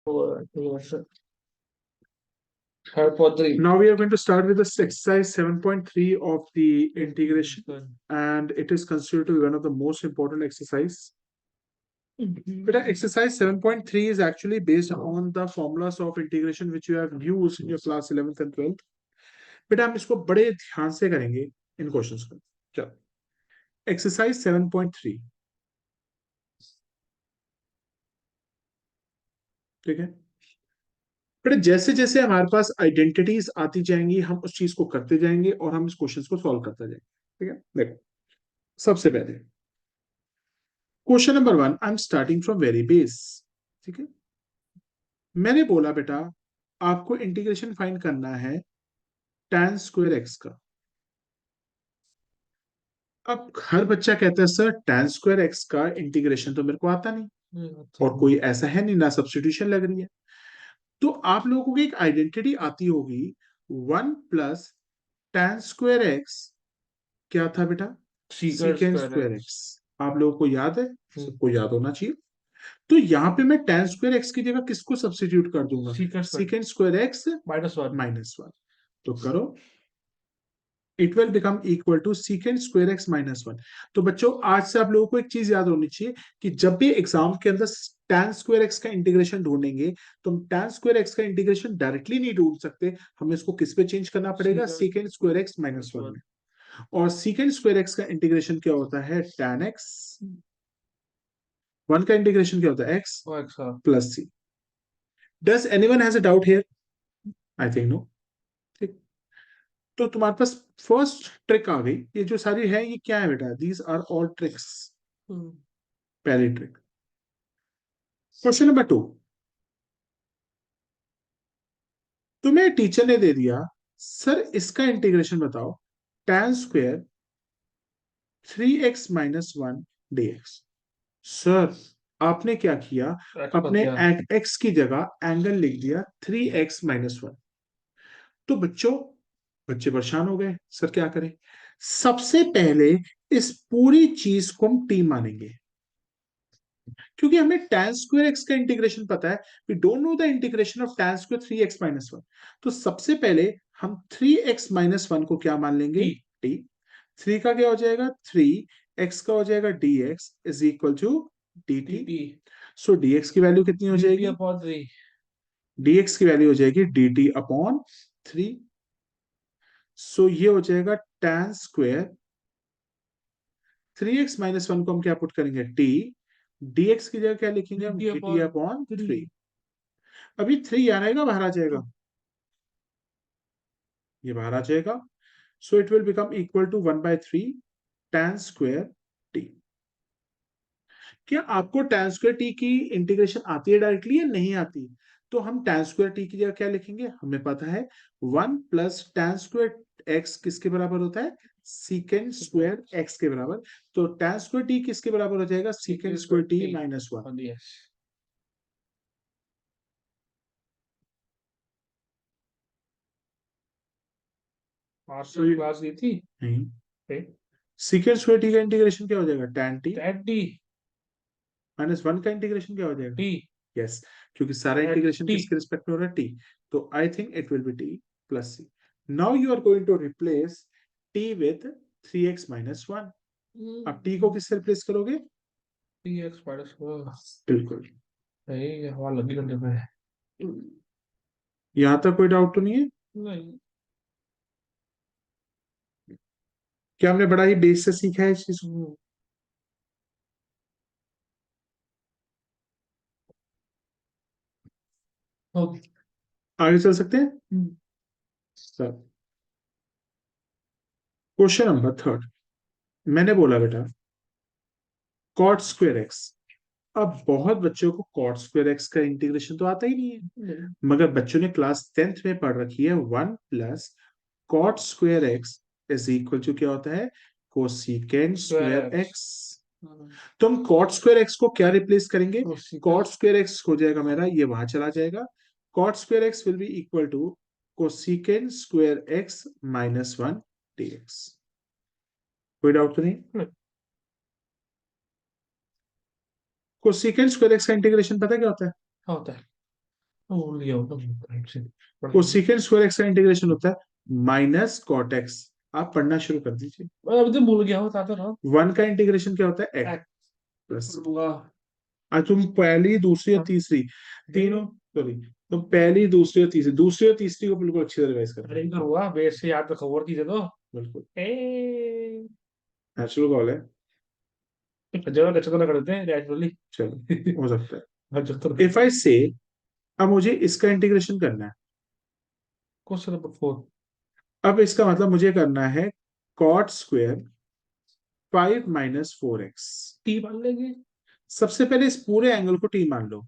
Now we are going to start with the exercise 7.3 of the integration, and it is considered to be one of the most important exercise. But exercise 7.3 is actually based on the formulas of integration which you have used in your class 11th and 12th. बेटा हम इसको बड़े ध्यान से करेंगे इन questions को. चलो, exercise 7.3. ठीक है बेटा, जैसे जैसे हमारे पास आइडेंटिटीज आती जाएंगी हम उस चीज को करते जाएंगे और हम इस क्वेश्चन को सॉल्व करते जाएंगे. ठीक है, देखो सबसे पहले question number 1. I am starting from very base. ठीक है, मैंने बोला बेटा आपको इंटीग्रेशन फाइंड करना है tan स्क्वायर एक्स का. अब हर बच्चा कहता है सर tan स्क्वायर एक्स का इंटीग्रेशन तो मेरे को आता नहीं और कोई ऐसा है नहीं ना सब्स्टिट्यूशन लग रही है. तो आप लोगों को एक आइडेंटिटी आती होगी 1 प्लस tan स्क्वायर एक्स क्या था बेटा, सीकेंड स्क्वायर एक्स. आप लोगों को याद है, सबको याद होना चाहिए. तो यहाँ पे मैं tan स्क्वायर एक्स की जगह किसको सब्स्टिट्यूट कर दूंगा, सीकेंड स्क्वायर एक्स -1. तो करो, it will become equal to secant square x -1. तो बच्चों आज से आप लोगों को एक चीज याद होनी चाहिए कि जब भी एग्जाम के अंदर tan स्क्वायर एक्स का इंटीग्रेशन ढूंढेंगे तो हम tan स्क्वायर एक्स का इंटीग्रेशन डायरेक्टली नहीं ढूंढ सकते, हमें इसको किस पे चेंज करना पड़ेगा, सीकेंड स्क्वायर एक्स -1 में. और सीकेंड स्क्वायर एक्स का इंटीग्रेशन क्या होता है, tan x. 1 का इंटीग्रेशन क्या होता है, x plus c. Does anyone has a doubt here? I think no. ठीक, तो तुम्हारे पास फर्स्ट ट्रिक आ गई. ये जो सारी है ये क्या है बेटा, दीज आर ऑल ट्रिक्स. पहली ट्रिक. Question number 2. तुम्हें टीचर ने दे दिया सर इसका इंटीग्रेशन बताओ tan square 3x -1 dx. Sir आपने क्या किया, अपने x की जगह एंगल लिख दिया 3x -1. तो बच्चे परेशान हो गए, सर क्या करें. सबसे पहले इस पूरी चीज को हम t मानेंगे क्योंकि हमें tan स्क्वायर एक्स का इंटीग्रेशन पता है. We don't know the integration of tan square 3x -1. तो सबसे पहले हम 3x -1 को क्या मान लेंगे, t. 3 का क्या हो जाएगा 3, x का हो जाएगा dx is equal to dt. So dx की वैल्यू कितनी हो जाएगी, dx की वैल्यू हो जाएगी dt अपॉन 3. सो ये हो जाएगा tan स्क्वायर 3x -1 को हम क्या पुट करेंगे t, dx की जगह क्या लिखेंगे हम dt अपॉन 3. अभी 3 यहाँ रहेगा बाहर आ जाएगा, ये बाहर आ जाएगा. So it will become equal to 1/3 tan square t. क्या आपको tan स्क्वायर t की इंटीग्रेशन आती है डायरेक्टली या नहीं आती, तो हम tan स्क्वायर t की जगह क्या लिखेंगे, हमें पता है 1 प्लस tan स्क्वायर x किसके बराबर होता है, सीकेंड स्क्वायर x के बराबर. तो tan स्क्वायर t किसके बराबर हो जाएगा, सीकेंड स्क्वायर t -1. क्लास दी थी नहीं. सीकेंड स्क्वायर t का इंटीग्रेशन क्या हो जाएगा, tan t -1 का इंटीग्रेशन क्या हो जाएगा, t. यस, क्योंकि सारा इंटीग्रेशन किसके रिस्पेक्ट में हो रहा है, t. तो I think it will be t plus c. Now you are going to replace t with 3x -1. अब t को किससे रिप्लेस करोगे, 3x -1. बिल्कुल, हवा लगी करने पे. यहां तक कोई डाउट तो नहीं है, नहीं. क्या हमने बड़ा ही बेस से सीखा है इस चीज को. आगे चल सकते हैं सर. Question number 3. मैंने बोला बेटा cot स्क्वायर एक्स. अब बहुत बच्चों को cot स्क्वायर एक्स का इंटीग्रेशन तो आता ही नहीं है, मगर बच्चों ने क्लास 10th में पढ़ रखी है 1 plus cot square x is equal to क्या होता है, कोसिकेंड स्क्वायर एक्स. तो हम cot स्क्वायर एक्स को क्या रिप्लेस करेंगे, cot स्क्वायर एक्स हो जाएगा मेरा, ये वहां चला जाएगा. cot square x will be equal to cosecant square x -1 dx. कोई डाउट तो नहीं. कोसिकेंड स्क्वायर एक्स का इंटीग्रेशन पता है क्या होता है भूल गया होगा टाइप से कोसिकेंट स्क्वायर एक्स का इंटीग्रेशन होता है माइनस कॉट एक्स। आप पढ़ना शुरू कर दीजिए। मैं अभी तो भूल गया हूँ बता तो रहा हूँ। वन का इंटीग्रेशन क्या होता है, एक्स X प्लस। दूंगा। आज तुम पहली दूसरी और तीसरी तीनों, सॉरी, तुम पहली दूसरी और तीसरी को बिल्कुल अच्छी तरह रिवाइज करना। अरे करूंगा बेस से याद रखो और चीजें तो बिल्कुल ए नेचुरल कॉल है। जगह अच्छा तो ना करते हैं नेचुरली। चलो हो सकता अच्छा तो है। इफ आई से, अब मुझे इसका इंटीग्रेशन करना है। क्वेश्चन नंबर 4 अब इसका मतलब मुझे करना है कॉट स्क्वायर 5 - 4x। टी मान लेंगे। सबसे पहले इस पूरे एंगल को टी मान लो।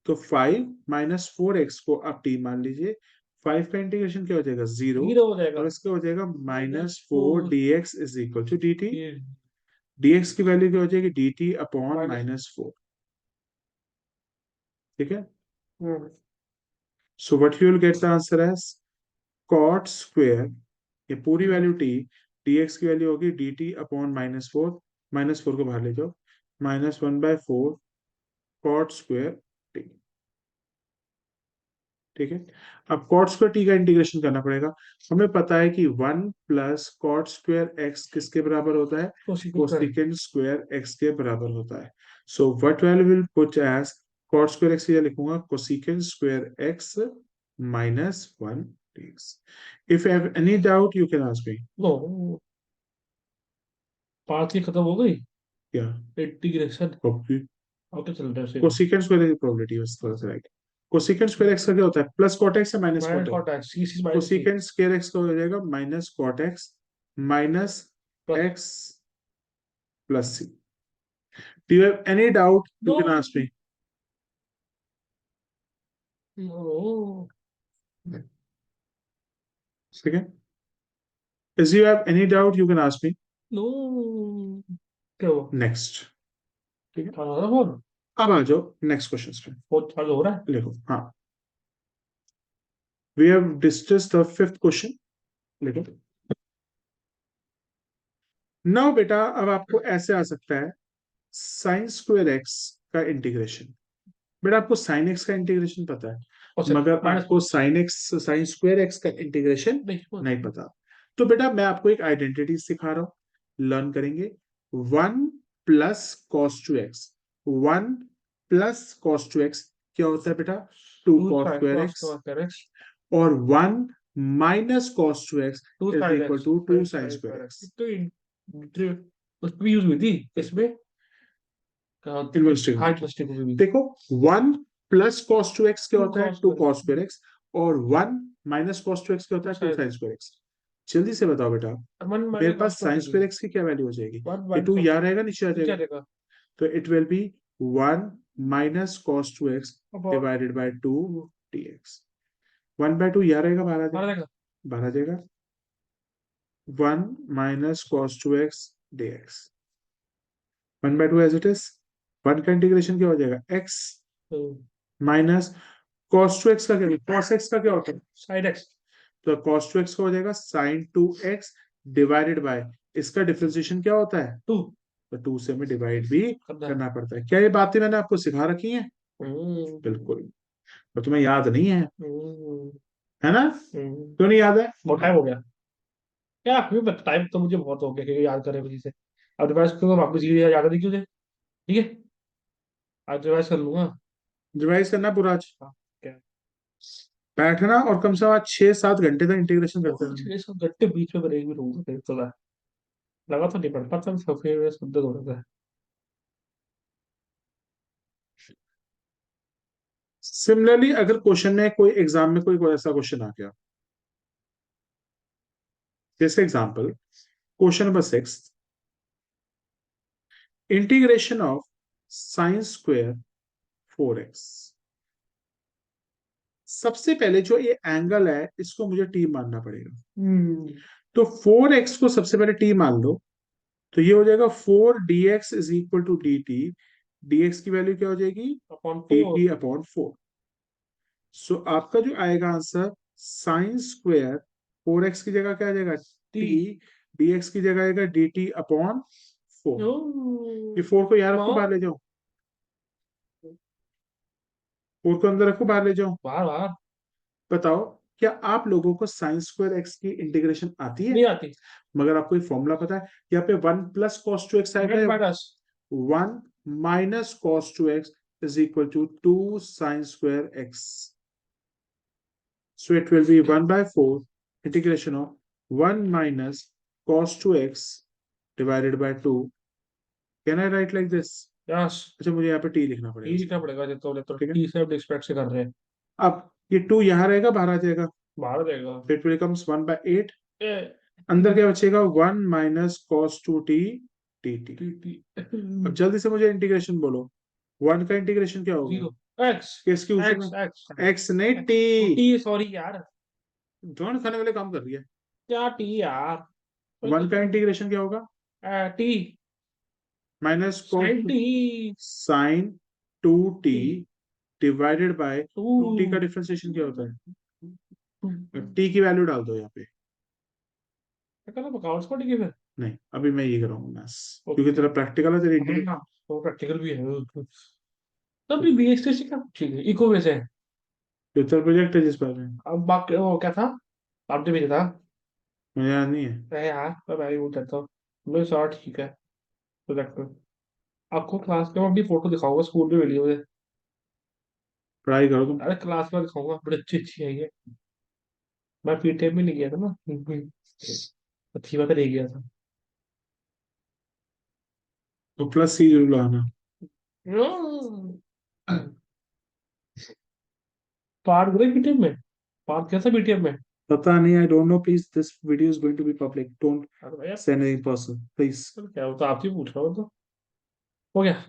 तो 5 - 4x को आप टी मान लीजिए। 5 का इंटीग्रेशन क्या हो जाएगा, 0। 0 हो जाएगा और इसका हो जाएगा minus -4 4 dx is equal to dt। ये dx की वैल्यू क्या हो जाएगी, dt अपॉन माइनस -4। ठीक है। So what you will get the answer as cot square, ये पूरी वैल्यू टी, dx की वैल्यू होगी dt अपॉन -4। -4 को बाहर ले जाओ, -1/4 कॉट स्क्वायर टी। ठीक है। अब कॉट स्क्वायर टी का इंटीग्रेशन करना पड़ेगा। हमें पता है कि 1 + cot स्क्वायर एक्स किसके बराबर होता है, कोशिश कोसिकेंट स्क्वायर एक्स के बराबर होता है। So what value will put as cot square x, या लिखूंगा cosecant square x -1 dx। If you have any doubt you can ask me. No पांच की खत्म हो गई क्या इंटीग्रेशन होगी, आगे चल रहा है सेम कोसिकेंट स्क्वायर की प्रोबेबिलिटी बस थोड़ा सा राइट। कोसिकेंट स्क्वायर एक्स का क्या होता है, प्लस कॉट एक्स या minus minus cot x. Cot x c c minus c cosecant square x का हो जाएगा minus cot x minus plus x plus c. Do you have any doubt you know can ask me. No ठीक है। If you have any doubt you can ask me no क्या हुआ next. ठीक है। चालू हो रहा है फोन अब आ जाओ नेक्स्ट क्वेश्चन पे। फोन चालू हो रहा है लिखो, हाँ, we have discussed the fifth question. लिखो। नाउ बेटा अब आपको ऐसे आ सकता है साइन स्क्वायर एक्स का इंटीग्रेशन। बेटा आपको साइन एक्स का इंटीग्रेशन पता है, और सर मगर माइनस आपको साइन स्क्वायर एक्स का इंटीग्रेशन नहीं बोल नहीं पता। तो बेटा मैं आपको एक आइडेंटिटी सिखा रहा हूं, लर्न करेंगे। 1 + cos2x, 1 + cos2x क्या होता है बेटा, 2 two cos sine square cos x. Square x और 1 - cos2x two is sine equal x to 2 sine sine square square x. X तो उस पर यूज हुई थी इसमें कहा इन्वेस्टिंग, हाइट लिस्टिंग हुई थी देखो 1 + cos2x क्या टू होता है, cos 2 square cos square x. और 1 - cos2x क्या होता टू है, 2 साइन sin स्क्वायर एक्स। जल्दी से बताओ बेटा, वन मेरे माइनस पास cos sine square square x की क्या वैल्यू हो जाएगी, वन ये माइनस 2 कॉस यहाँ रहेगा नीचे आ नीचे जाएगा। रहेगा तो इट विल बी 1 - cos2x अब डिवाइडेड बाय 2 dx। 1/2 यहाँ रहेगा, बाहर आ मारा जाएगा, देगा बाहर आ जाएगा। 1 - cos2x dx, 1/2 as it is. 1 का इंटीग्रेशन क्या हो जाएगा, x माइनस cos2x का क्या, cos x का क्या होता है, साइन एक्स तो cos2x का हो जाएगा sin2x डिवाइडेड बाय, इसका डिफरेंशिएशन क्या होता है, टू तो 2 से हमें डिवाइड भी करना है करना पड़ता है। क्या ये बातें मैंने आपको सिखा रखी हैं, बिल्कुल। और तुम्हें याद नहीं है ना, क्यों नहीं याद है। बहुत टाइम हो गया क्या टाइम तो मुझे बहुत हो गया क्योंकि याद करे वजह से अब रिवाइज करूंगा वापस ये याद नहीं क्यों दे ठीक है आज रिवाइज कर लूंगा रिवाइज करना पूरा आज, हाँ क्या बैठना और कम से कम 6-7 घंटे तक इंटीग्रेशन करते रहना। 600 घंटे बीच में ब्रेक भी रहूंगा फिर तो लगा तो नहीं पड़ पाता फिर शब्द हो रहा था सिमिलरली अगर क्वेश्चन में कोई एग्जाम में कोई ऐसा क्वेश्चन आ गया, जैसे example question number 6, integration of sine square 4x। सबसे पहले जो ये एंगल है इसको मुझे टी मानना पड़ेगा। तो 4x को सबसे पहले टी मान लो, तो ये हो जाएगा 4 dx is equal to d t. dx की वैल्यू क्या हो जाएगी, upon d four t upon 4। So आपका जो आएगा आंसर साइन स्क्वायर 4x की जगह क्या आ जाएगा, टी टी। dx की जगह आएगा डी टी अपॉन 4। ये 4 को यार रखो, बाहर ले जाओ। फोर को अंदर रखो, बाहर ले जाओ। बाहर बाहर। बताओ, क्या आप लोगों को साइन स्क्वायर एक्स की इंटीग्रेशन आती है? नहीं आती। मगर आपको एक फॉर्मूला पता है, यहाँ पे one plus cos two x आएगा, वन या minus. One minus cos two x is equal to two sine square x. So it will be 1 by 4 integration of 1 minus cos 2x divided by 2. Can I write like this? Yes. अच्छा, मुझे यहाँ पे t लिखना पड़ेगा T लिखना इसका. पड़ेगा, तो ठीक है. टी से डिस्पेक्ट से कर रहे हैं। अब ये 2 यहाँ रहेगा, बाहर आ जाएगा. बाहर देगा। It becomes 1 by 8. ए, अंदर क्या बचेगा? 1 minus cos 2t dt. T T. अब जल्दी से मुझे इंटीग्रेशन बोलो. 1 का इंटीग्रेशन क्या होगा? जीरो। एक्स। किसके ऊपर एक्स में? एक्स। x नहीं t. टी सॉरी यार। दोनों खाने वाले काम कर रही है. क्या टी यार। 1 का इंटीग्रेशन क्या होगा? T. Minus cos sine t. Sine 2t t divided by two. 2t का डिफरेंशिएशन क्या होता है? t की वैल्यू डाल दो यहाँ पे. करना अकाउंट्स को टी फिर। नहीं, अभी मैं ये करूंगा मैथ्स, क्योंकि ओके। तेरा प्रैक्टिकल है, तेरी हाँ, वो प्रैक्टिकल भी है। तब भी बीएसटी से क्या ठीक है, इको में से। तेरा प्रोजेक्ट है जिस पर में. अब बाकी वो क्या था, आपने भेजा था। मुझे याद नहीं है. अरे यार मैं भी वो करता हूँ। मैं सर ठीक है। प्रोजेक्ट में आपको क्लास में अपनी फोटो दिखाऊंगा, स्कूल में मिली मुझे। पढ़ाई करो तुम. अरे क्लास में दिखाऊंगा, बड़ी अच्छी अच्छी है ये। मैं पीटीएम में नहीं गया था ना। अच्छी बात है, नहीं गया था। तो प्लस सी जरूर लगाना. पार्ट गए पीटीएम में। पार्ट कैसा पीटीएम में। पता नहीं, I don't know. Please, this video is going to be public. Don't अरे भैया। Send any person please. क्या होता, आप ही पूछ रहा हो तो। हो गया।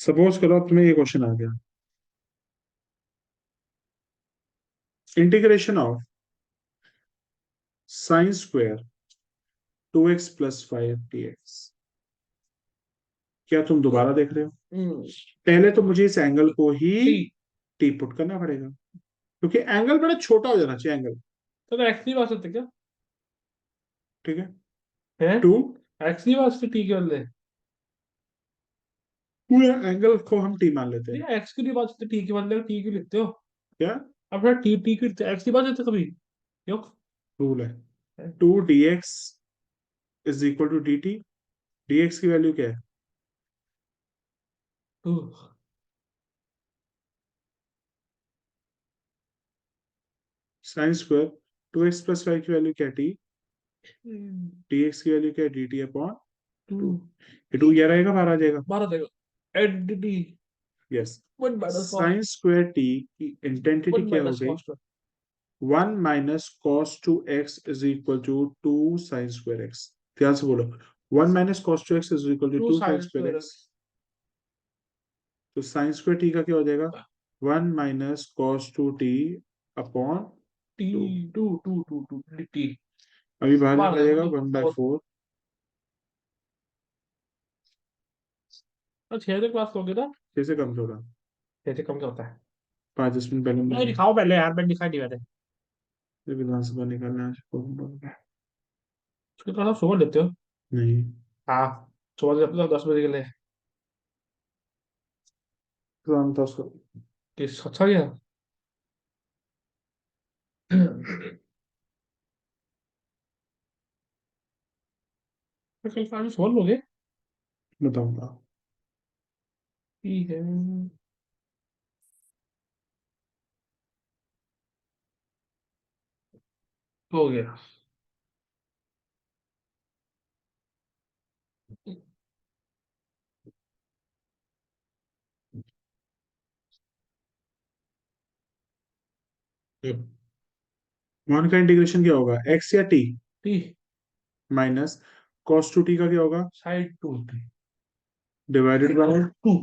सपोज करो अब तुम्हें ये क्वेश्चन आ गया. Integration of sine square 2x plus 5 dx. क्या तुम दोबारा देख रहे हो? पहले तो मुझे इस एंगल को ही टी। टी पुट करना पड़ेगा, क्योंकि एंगल बड़ा छोटा हो जाना चाहिए एंगल. तो एक्स नहीं बात सकते क्या। ठीक है. है। टू. एक्स नहीं बात सकते टी के बदले। पूरे एंगल को हम टी मान लेते हैं. नहीं एक्स की नहीं बात सकते टी के बदले, टी क्यों लिखते हो। क्या अब फिर टी टी की एक्स नहीं बात सकते कभी। क्यों। रूल है? 2 dx is equal to dt. dx की वैल्यू क्या है? Two. Sine square 2x plus 5 की वैल्यू क्या है? t. dx की वैल्यू क्या है? dt upon two. 2. ये 2 क्या रहेगा, बाहर आ जाएगा. बारह देगा add t. Yes. One minus cos. Sine square t की इंटेंसिटी वन क्या हो माइनस गई? Cos. 1 minus cos two x is equal to 2 sine square x. ध्यान से बोलो. 1 minus cos two x is equal to two 2 sine sine square square x. X. तो sine square t का क्या हो जाएगा? 1 minus cos two t upon t. 2. Two two two two t. अभी बाहर बारह निकल देगा जाएगा नहीं 1/4. छह तक क्लास लोगे ना। कैसे कम थोड़ा? छह से कम क्या होता है। 5-10 मिनट पहले नहीं मैंने दिखाओ पहले यार, मैंने दिखाई नहीं मैंने। विधानसभा निकालना है आज. उसके क्लास आप सुबह लेते हो। नहीं. हाँ। सुबह से अपने 10 बजे के लिए। काम था उसका. किस अच्छा गया। तो कल क्लास सुबह लोगे। बताऊंगा. ठीक है। हो गया। वन का इंटीग्रेशन क्या होगा? एक्स या टी? ठीक। माइनस कॉस टू टी का क्या होगा? Side two. Divided by. Two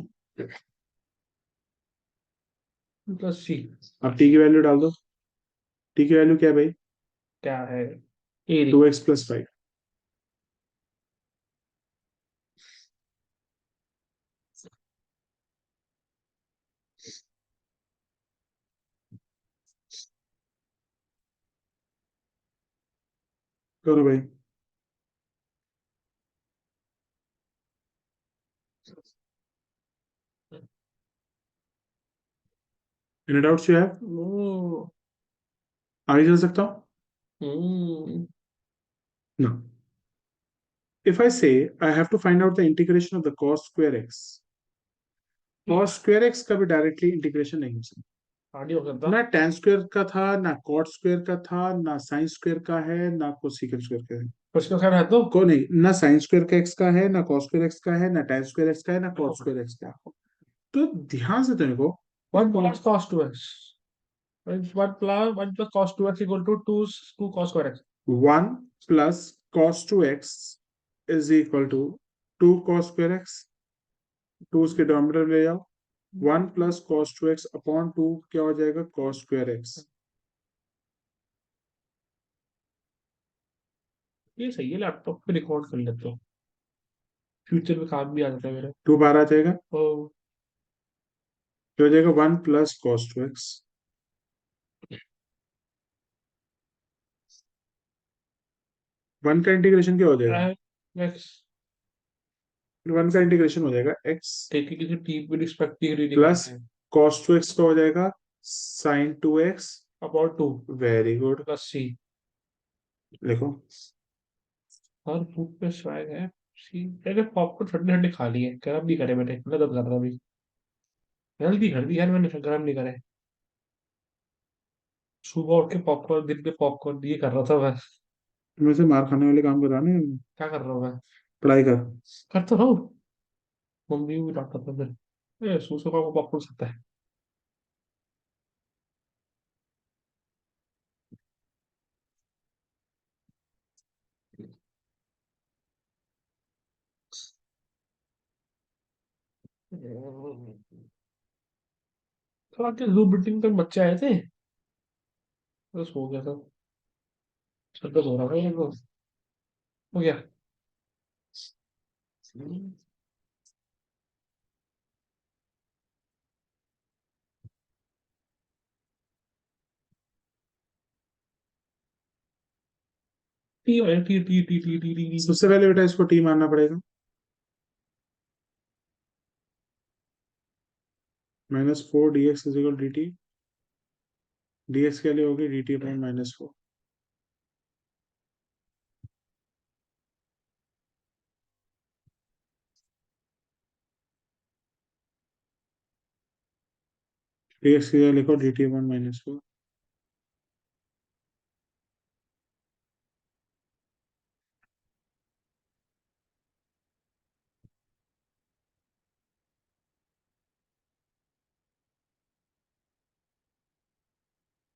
plus c. अब टी की वैल्यू डाल दो. टी की वैल्यू क्या है भाई? क्या है। A 2x plus 5. करो भाई. Any doubts you have? No. आगे चल सकता हूँ? हम्म। No. If I say I have to find out the integration of the cos square x, cos square x का भी डायरेक्टली इंटीग्रेशन नहीं हो सकता, नहीं हो सकता। ना tan स्क्वायर का था, ना cot स्क्वायर का था, ना sin स्क्वायर का है, ना cosecant स्क्वायर का है। कुछ का खैर है तो को नहीं, ना sin स्क्वायर का x का है, ना cos स्क्वायर x का है, ना tan स्क्वायर x का है, ना cot स्क्वायर x का है। तो ध्यान से तुमने को 1 plus cos 2x, 1 plus cos 2x equal to 2 cos square x। 1 plus cos 2x is equal to 2 cos square x, 2 उसके डिनोमिनेटर ले जाओ, 1 plus cos 2x अपॉन 2 क्या हो जाएगा, cos स्क्वायर x। ये सही है, लैपटॉप पे रिकॉर्ड कर लेते हो, फ्यूचर में काम भी आ जाता है मेरे। 2 बाहर आ जाएगा, तो क्या हो जाएगा, 1 plus cos 2x। 1 का इंटीग्रेशन क्या हो जाएगा, नेक्स्ट 1 का इंटीग्रेशन हो जाएगा x ठीक है, किसी टीम में रिस्पेक्ट नहीं प्लस करते हैं। cos 2x का हो जाएगा sin 2x। About 2 very good, plus c. देखो हर बुक पे स्वैग है। सी मैंने पॉपकॉर्न ठंडे ठंडे खा लिए, गर्म नहीं करे मैंने, मैं दर्द कर रहा अभी। हेल्दी कर दी यार मैंने, गर्म नहीं करे। सुबह उठ के पॉपकॉर्न, दिन में पॉपकॉर्न ये कर रहा था मैं। तुम्हें से मार खाने वाले काम कराने हैं? क्या कर रहा हूँ मैं? पढ़ाई कर। कर तो रहा हूँ। मम्मी भी डांटता था फिर, सुबह को पॉपकॉर्न सकता है। थोड़ा के जूम मीटिंग तक बच्चे आए थे, तो सो गया था। सर दर्द हो रहा था मेरे को। हो गया। T T T T T T T T. सबसे पहले बेटा इसको टी मानना पड़ेगा, -4 dx is equal dt, dx के लिए होगी dt अपॉन -4। dx के लिए लिखो dt अपॉन -4।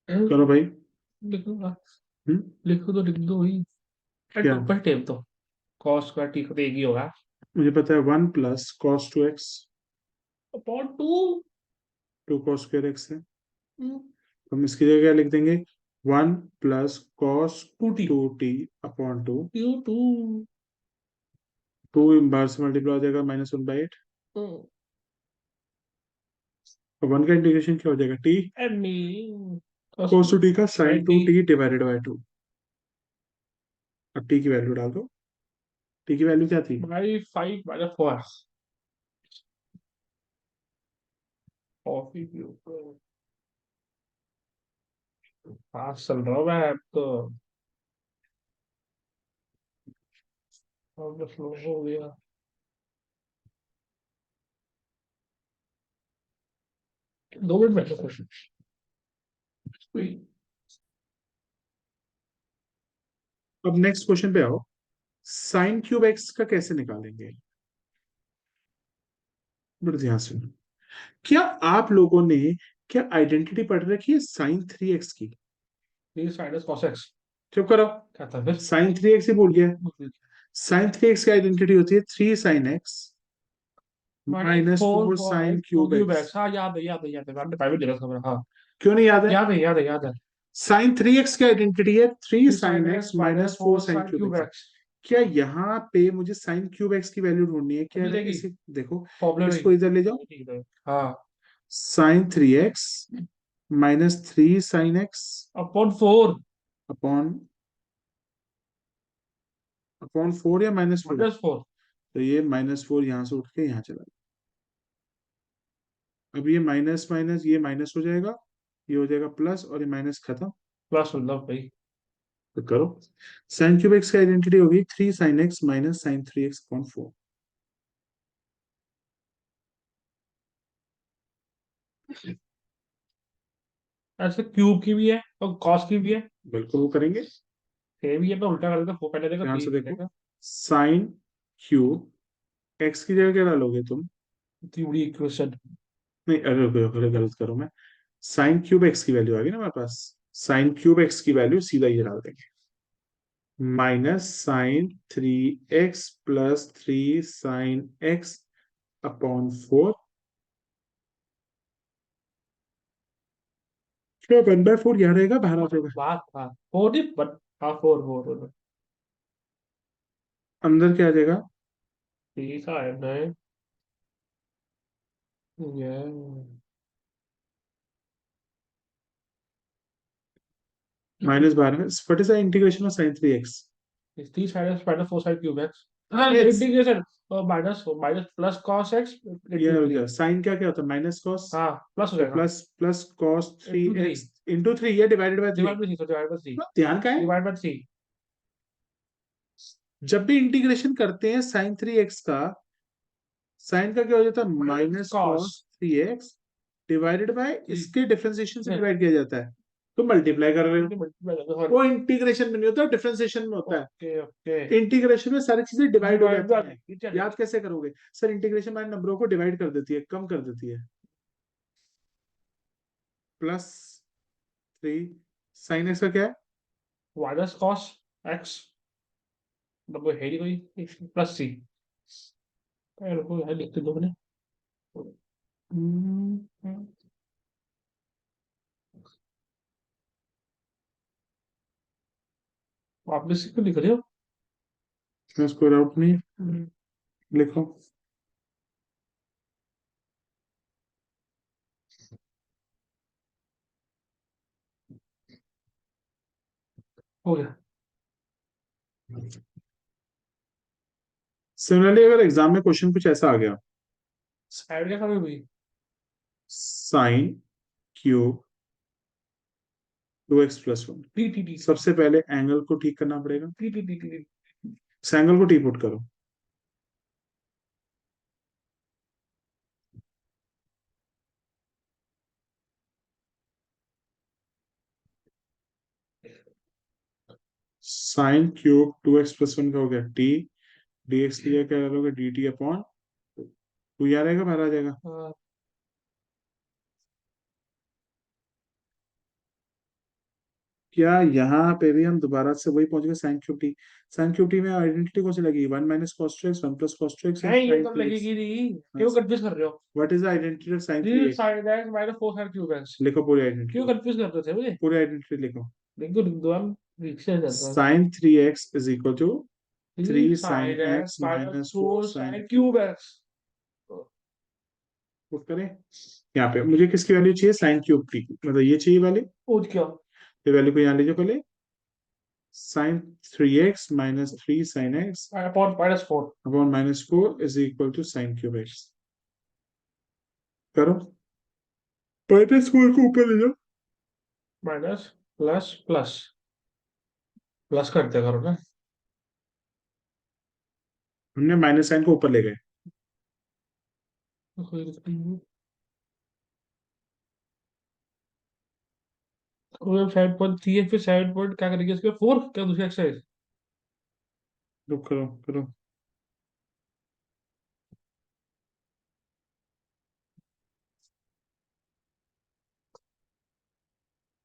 करो भाई। लिखूंगा। हम्म, लिखो तो लिख दो ही। क्या? टू पर टेप तो कॉस स्क्वायर टी को तो एक ही होगा। मुझे पता है 1 plus cos 2x, upon two. 2 cos square x है, तो हम इसकी जगह क्या लिख देंगे, 1 plus cos two t 2t upon 2। Two two. 2 बाहर से मल्टीप्लाई हो जाएगा -1/8, और 1 का इंटीग्रेशन क्या हो जाएगा, t एनी cos 2t का sin 90 2t डिवाइडेड बाय 2। अब t की वैल्यू डाल दो, t की वैल्यू क्या थी, बाई 5 - 4। कॉफी के ऊपर पास चल रहा हूँ मैं अब तो। अब स्लो हो गया। 2 मिनट बैठो क्वेश्चन। अब नेक्स्ट क्वेश्चन पे आओ, sin क्यूब x का कैसे निकालेंगे, बड़े ध्यान से। क्या आप लोगों ने क्या आइडेंटिटी पढ़ रखी है sin 3x की? ये साइनस कॉस एक्स। चुप करो, क्या था फिर? sin 3x ही भूल गया। sin 3x की आइडेंटिटी होती है 3 sin x minus four 4 sin cube cube x। X. हाँ याद है, याद है, याद है, मैंने प्राइवेट देखा था मेरा। हाँ क्यों नहीं याद है? याद है, याद है, याद है। sin 3x की आइडेंटिटी है 3 sine sin x x minus minus 4 four sin sine cube cube x। X. क्या यहाँ पे मुझे sin क्यूब x की वैल्यू ढूंढनी है क्या, मिलेगी। इसे देखो, प्रॉब्लम इसको इधर ले जाओ, है। हाँ। sin 3x minus 3 sin x upon 4 upon upon 4 या -4, -4। तो ये -4 यहाँ से उठ के यहाँ चला गया। अब ये माइनस माइनस ये माइनस हो जाएगा, ये हो जाएगा प्लस, और ये माइनस खत्म। प्लस मतलब भाई तो करो। साइन क्यूब एक्स की आइडेंटिटी होगी 3 sin x minus sign 3x/4। ऐसे क्यूब की भी है और कॉस की भी है। बिल्कुल वो करेंगे। सेम ही है, मैं उल्टा कर देता हूँ, पहले देखा ध्यान थ्री से देखो। मिलेगा। साइन क्यूब एक्स की जगह क्या डालोगे तुम? इतनी बड़ी इक्वेशन। नहीं, अरे रुको, रुको, गलत करो मैं। साइन क्यूब एक्स की वैल्यू आ गई ना हमारे पास। साइन क्यूब एक्स की वैल्यू सीधा ये डाल देंगे, -sin 3x + 3 sin x/4। क्या 1/4 यहाँ रहेगा, बाहर आ जाएगा। बात हाँ, फोर नहीं बट, हाँ फोर फोर फोर। अंदर क्या आ जाएगा? ठीक है नहीं ये माइनस 12 में what is the integration of sin 3x? Three side minus four side cube x. It's, integration minus minus plus cos x ये इंटू हो थ्री। गया साइन, क्या क्या होता है, माइनस कॉस। हाँ प्लस हो तो जाएगा। Plus plus cos three into three. X into three, या divided by three. Divide by three, divide by three. ध्यान का है, डिवाइड बाई थ्री। जब भी इंटीग्रेशन करते हैं sin 3x का, साइन का क्या हो जाता है, minus cos cos 3x divided by three. इसके डिफरेंशिएशन से डिवाइड किया जाता है। तो मल्टीप्लाई कर रहे हो, वो इंटीग्रेशन में नहीं होता, डिफरेंशिएशन में होता ओके ओके। है। इंटीग्रेशन में सारी चीजें डिवाइड हो डिवाइड जाती हैं। बाई याद कैसे करोगे सर? इंटीग्रेशन हमारे नंबरों को डिवाइड कर देती है, कम कर देती है। +3 साइन एक्स का क्या है? माइनस कॉस एक्स, मतलब है ही कोई प्लस सी। रुको यार लिख दो मैंने। आप भी क्यों लिख रहे हो? मैं उसको आउट नहीं लिखो। हो गया। सिमिलरली अगर एग्जाम में क्वेश्चन कुछ ऐसा आ गया, साइड क्या करोगे भाई? Sine cube 2x + 1, T T T सबसे पहले एंगल को ठीक करना पड़ेगा। T T T T T. इस एंगल को टी पुट करो। साइन क्यूब 2x + 1 का हो गया टी, dx की जगह क्या डालोगे, dt/2 याद रहेगा, बाहर आ जाएगा। हाँ, क्या यहाँ पे भी हम दोबारा से वही पहुंच गए, साइन क्यूब टी में आइडेंटिटी कौन सी लगी, 1 - cos 2x 1 + cos 2x है ये sin तब 3x। लगेगी नहीं, क्यों कंफ्यूज कर रहे हो? What is the identity of sine three three x side x minus four side cube x. लिखो पूरी क्यों आइडेंटिटी। कंफ्यूज कर रहे थे मुझे? पूरी आइडेंटिटी लिखो। लिख दो हम रिक्शा जाता है। sin 3x = three 3 sin side x x minus minus 4 four sin side cube. Cube x. Put करें। यहाँ पे मुझे किसकी वैल्यू चाहिए, साइन क्यूब टी, मतलब ये चाहिए वाली। पूछ क्या? ये वैल्यू को यहाँ लीजिए पहले, sin 3x - 3 sin x upon minus four. /-4 = sin cube x। करो, -4 को ऊपर ले जाओ। माइनस प्लस प्लस प्लस करते करो ना। हमने माइनस साइन को ऊपर ले गए। कोई दिक्कत नहीं है। और 7.3 है, फिर 7 पॉइंट क्या करेंगे इसके फोर, क्या दूसरी एक्सरसाइज? रुक, करो करो।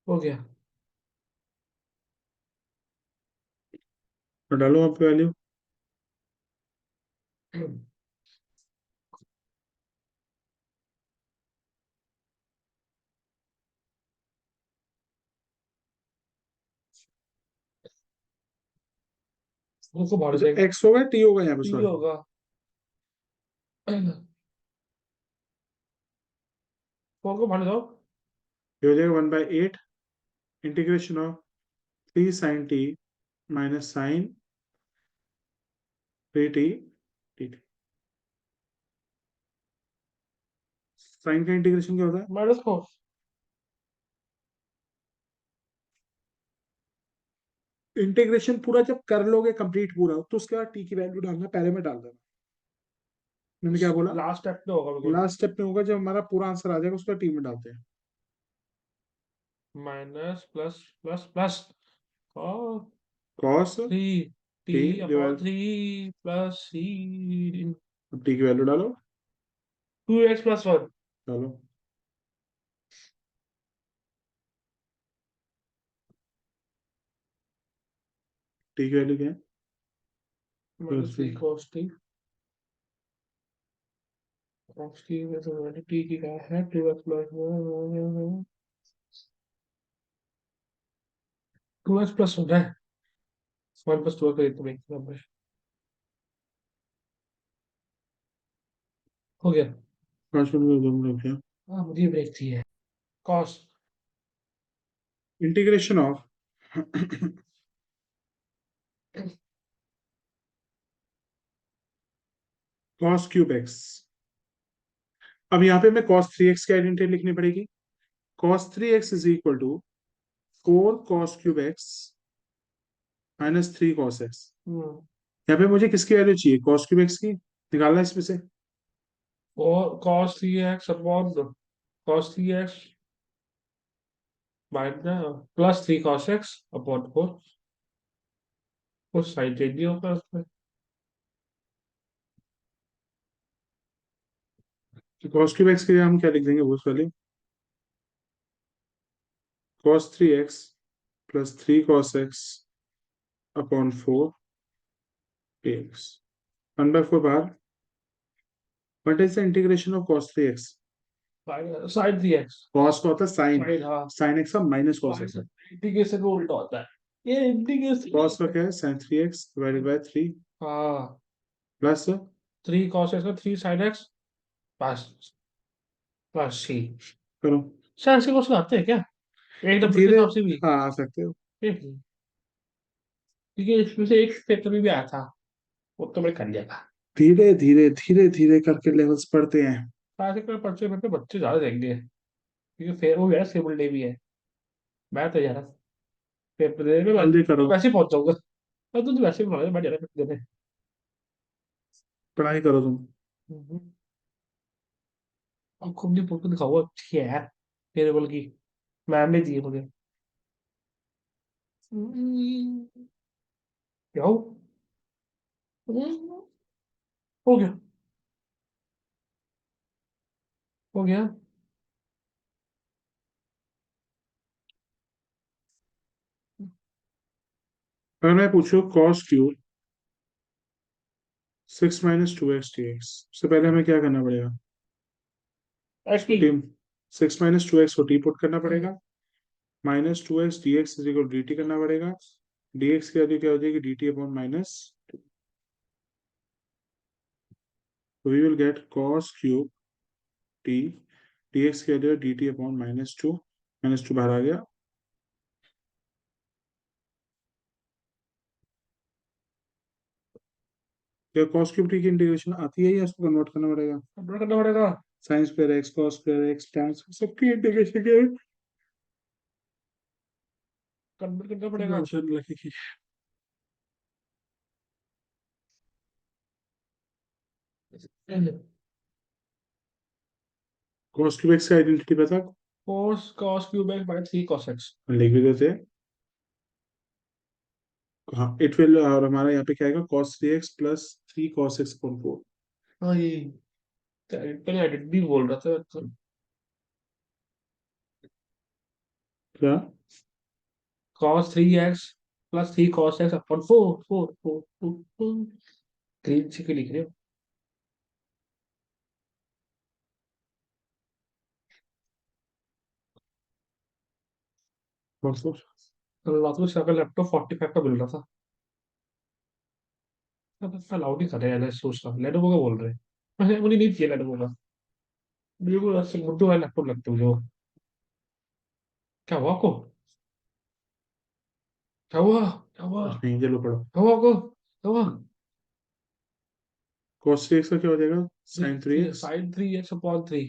हो गया। तो डालो आप वैल्यू। उसको भाड़ अच्छा, देंगे। एक्स होगा टी होगा यहाँ पे, टी सॉरी। होगा। फोर को भाड़ दो। ये हो जाएगा 1/8 integration of 3 sin t - sin 3t ठीक है। साइन का इंटीग्रेशन क्या होता है? Minus cos. इंटीग्रेशन पूरा जब कर लोगे कंप्लीट पूरा, तो उसके बाद टी की वैल्यू डालना, पहले में डाल देना। मैंने क्या बोला? लास्ट स्टेप पे होगा बिल्कुल। लास्ट स्टेप में होगा, जब हमारा पूरा आंसर आ जाएगा उसका टी में डालते हैं। Minus plus plus plus cos cos three t t upon divide, three plus c t की वैल्यू डालो। 2x+1 डालो। टी की वैल्यू क्या है? माइनस थ्री कॉस टी में टी की क्या है 2x+1 है 1+2 का इतना एक हो गया। 5 मिनट में 2 मिनट क्या? हाँ मुझे ब्रेक चाहिए। Cos integration of cos cube x. अब यहाँ पे मैं कॉस 3x की आइडेंटिटी लिखनी पड़ेगी। Cos 3x is equal to 4 cos cube x -3 cos x। यहाँ पे मुझे किसकी वैल्यू चाहिए? कॉस क्यूब एक्स की निकालना है इसमें से। और cos 3x minus +3 cos x/4 कुछ साइन चेंज नहीं होगा उसमें। कॉस क्यूब एक्स के लिए हम क्या लिख देंगे बहुत पहले? cos 3x + 3 cos x/4 dx। 1/4 बाहर। What is the integration of cos 3x? Sine 3x cos का होता है साइन, साइन हाँ साइन एक्स का माइनस कॉस एक्स है। इंटीग्रेशन में उल्टा होता है ये इंटीग्रेशन। कॉस का क्या है? sin 3x/3 हाँ प्लस 3 cos x का 3 sin x प्लस प्लस सी। करो। सर ऐसे क्वेश्चन आते हैं क्या एक नंबर के धीरे, हिसाब से भी? हाँ आ सकते हो। ठीक है। क्योंकि इसमें से एक पेपर में भी आया था वो तो मैं कर लिया था। धीरे धीरे धीरे धीरे करके लेवल्स पढ़ते हैं। आज के पर्चे में पे बच्चे ज्यादा देंगे क्योंकि फेयर वो भी है सिविल डे भी है। मैं तो यार पेपर देने में जल्दी करो, वैसे ही पहुंच जाऊंगा। और तुझे वैसे भी पढ़ा मैं जाना पेपर देने। पढ़ाई करो तुम। अब खुद नहीं फोटो दिखाऊंगा ठीक है यार मेरे बल की मैम ने दी है मुझे। क्या हो गया हो गया। अगर मैं पूछूं cos3 - 2x dx, उससे पहले हमें क्या करना पड़ेगा? एसटी टी, 6 - 2x को टी पुट करना पड़ेगा, -2x dx = dt करना पड़ेगा। dx की वैल्यू क्या हो जाएगी? dt/-2। तो we will get cos³ t, dx की वैल्यू dt/-2, -2 बाहर आ गया। क्या cos³ t की इंटीग्रेशन आती है या इसको कन्वर्ट करना पड़ेगा? अपना करना पड़ेगा। sin²x cos²x tan सबकी इंटीग्रेशन क्या है? कन्वर्ट करना पड़ेगा। कन्वर्शन लगेगी। cos³ की आइडेंटिटी पता? Four cos cube x by 3 cos x। लिख भी देते हैं। हाँ इट विल, और हमारा यहाँ पे क्या आएगा? cos 3x + 3 cos x/4। हाँ ये पहले एडिट भी बोल रहा था तो क्या? cos 3x + 3 cos x/4 green से क्यों लिख रहे हो? cos4। कल रात को शायद लैपटॉप 45 का मिल रहा था। मैं अलाउड ही कर रहे हैं मैं सोच रहा हूँ लेनोवो का बोल रहे हैं। मुझे नहीं चाहिए लेनोवो का। बिल्कुल ऐसे मुद्दों वाला लैपटॉप लगते मुझे वो। क्या हुआ आपको? क्या हुआ? क्या हुआ? कुछ नहीं, चलो पढ़ो। क्या हुआ आपको? क्या हुआ? cos 3x का क्या हो जाएगा sin 3x, sine 3x upon 3।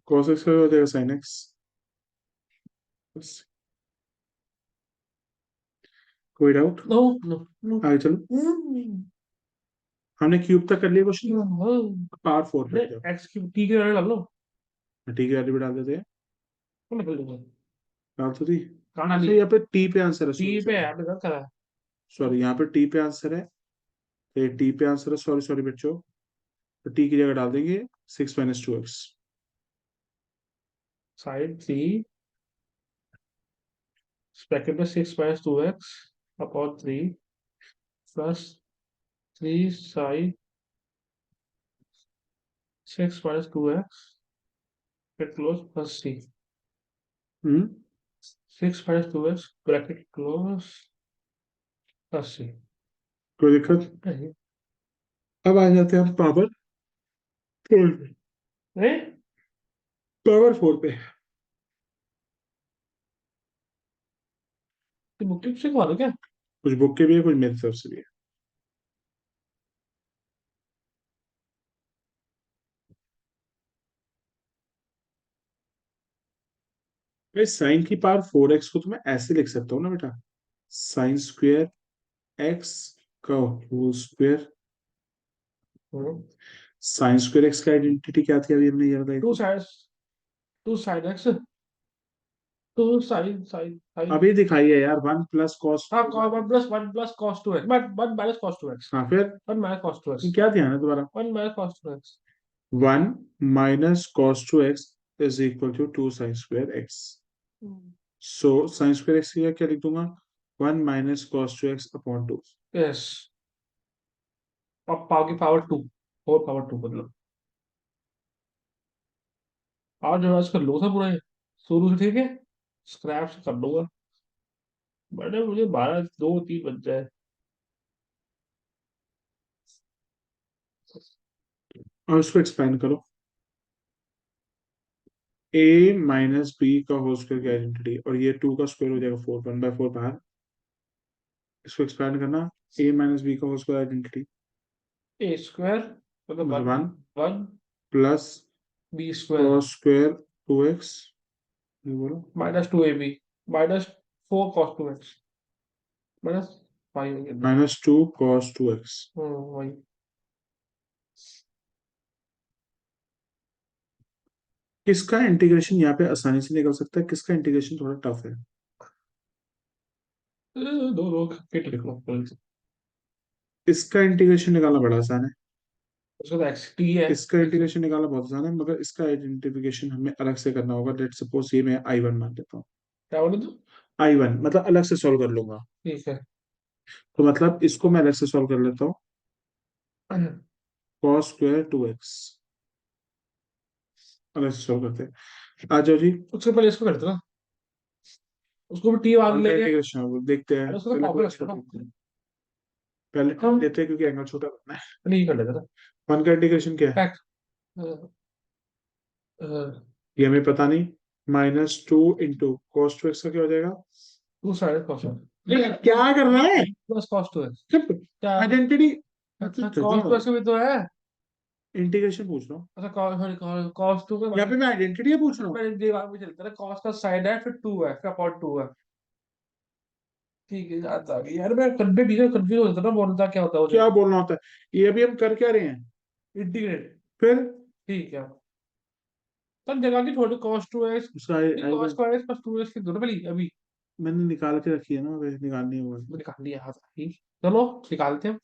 cos x का क्या हो जाएगा sin x। बस, कोई डाउट? No no no. आगे चलो, हमने क्यूब तक कर लिया क्वेश्चन, पावर 4 पे जाओ। एक्स की टी के वैल्यू डाल लो। ठीक है, वैल्यू भी डाल देते हैं। तो निकल जाएगा। डाल तो दी। कहाँ अच्छा डाली? यहाँ पे टी पे आंसर है, टी सॉरी पे सॉरी, ऐड कर करा। सॉरी यहाँ पे टी पे आंसर है, तो ये टी पे आंसर है, सॉरी सॉरी बच्चों। तो टी की जगह डाल देंगे 6 - 2x। साइन 3 ब्रैकेट में 6 - 2x upon 3 plus 3 sine 6 - 2x bracket close plus c. Hmm 6 - 2x bracket close plus c. कोई दिक्कत? अब आ जाते हैं हम पावर 4 पे। नहीं पावर 4 पे। तो बुक से खवा दो क्या? कुछ बुक के भी है, कुछ मेरी तरफ से भी है। भाई साइन की पावर 4x को तो मैं ऐसे लिख सकता हूँ ना बेटा, साइन स्क्वेयर एक्स का whole square. Sine square x का आइडेंटिटी क्या थी, अभी हमने ये बताई टू थी। साइन 2 sin x 2 sin अभी दिखाई है यार, 1 + cos। हाँ 1 + 1 + cos 2x but 1 - cos 2x। हाँ फिर 1 - cos 2x। क्या ध्यान है दोबारा? 1 - cos 2x। 1 - cos 2x is equal to 2 sin² x। So sin² x की जगह क्या लिख दूंगा, 1 - cos 2x/2। यस। अब पावर की पावर 2 और पावर 2 मतलब आज जो आज कर लो था पूरा ये, शुरू से ठीक है। स्क्रैप से कर लूंगा। बड़े मुझे 12 2 3 बज जाए। और उसको एक्सपेंड करो, a - b का होल स्क्वायर की आइडेंटिटी, और ये 2 का स्क्वायर हो जाएगा 4, 1/4 बाहर। इसको एक्सपेंड करना, a - b का whole square identity a square मतलब मतलब one 1 one plus b square cos square 2x। ये बोलो, -2ab -4 cos 2x -5 -2 cos 2x। वही। किसका इंटीग्रेशन यहाँ पे आसानी से निकल सकता है, किसका इंटीग्रेशन थोड़ा टफ है? दो लोग फिट देखो, लिखो उसका इसका इंटीग्रेशन निकालना बड़ा आसान है, तो एक्स टी है। इसका इंटीग्रेशन निकालना बहुत आसान है, मगर इसका आइडेंटिफिकेशन हमें अलग से करना होगा। लेट सपोज ये मैं I1 मान लेता हूँ। क्या बोले तू? I1 मतलब अलग से सॉल्व कर लूंगा, ठीक है। तो मतलब इसको मैं अलग से सॉल्व कर लेता हूँ, cos स्क्वायर 2x अलग से सॉल्व करते हैं। आ जाओ जी। उससे पहले इसको करते ना, उसको भी टी मांग वन का लेंगे। इंटीग्रेशन होगा, देखते हैं अरे उसको तो पहले, पावर कोई रखते छोटा ना। देखते हैं। पहले हम लेते हैं क्योंकि एंगल छोटा करना है। नहीं कर लेते ना। वन का इंटीग्रेशन क्या है, फैक्ट ये हमें पता नहीं। -2 × cos 2x का क्या हो जाएगा? 2 sin cos क्या कर रहा है? प्लस cos 2x चुप, क्या? आइडेंटिटी। अच्छा cos 2x भी तो है। इंटीग्रेशन पूछ रहा हूँ, अच्छा सॉरी cos 2 का यहाँ पे मैं आइडेंटिटी पूछ रहा हूँ। पहले दिमाग में चलता है cos का साइन है फिर 2 है फिर अपॉन 2 है। ठीक है याद आ गई यार। मैं कंफ्यूज होता था बोलता क्या होता है मुझे। क्या बोलना होता है, ये अभी हम कर क्या रहे हैं? इंटीग्रेट। फिर ठीक है। तब जगह की थोड़ी cos 2x उसका cos 2x + 2x की दोनों पहली अभी मैंने निकाल के रखी है ना, अभी निकालनी है वो। निकाल लिया हाथ ही। चलो निकालते हैं।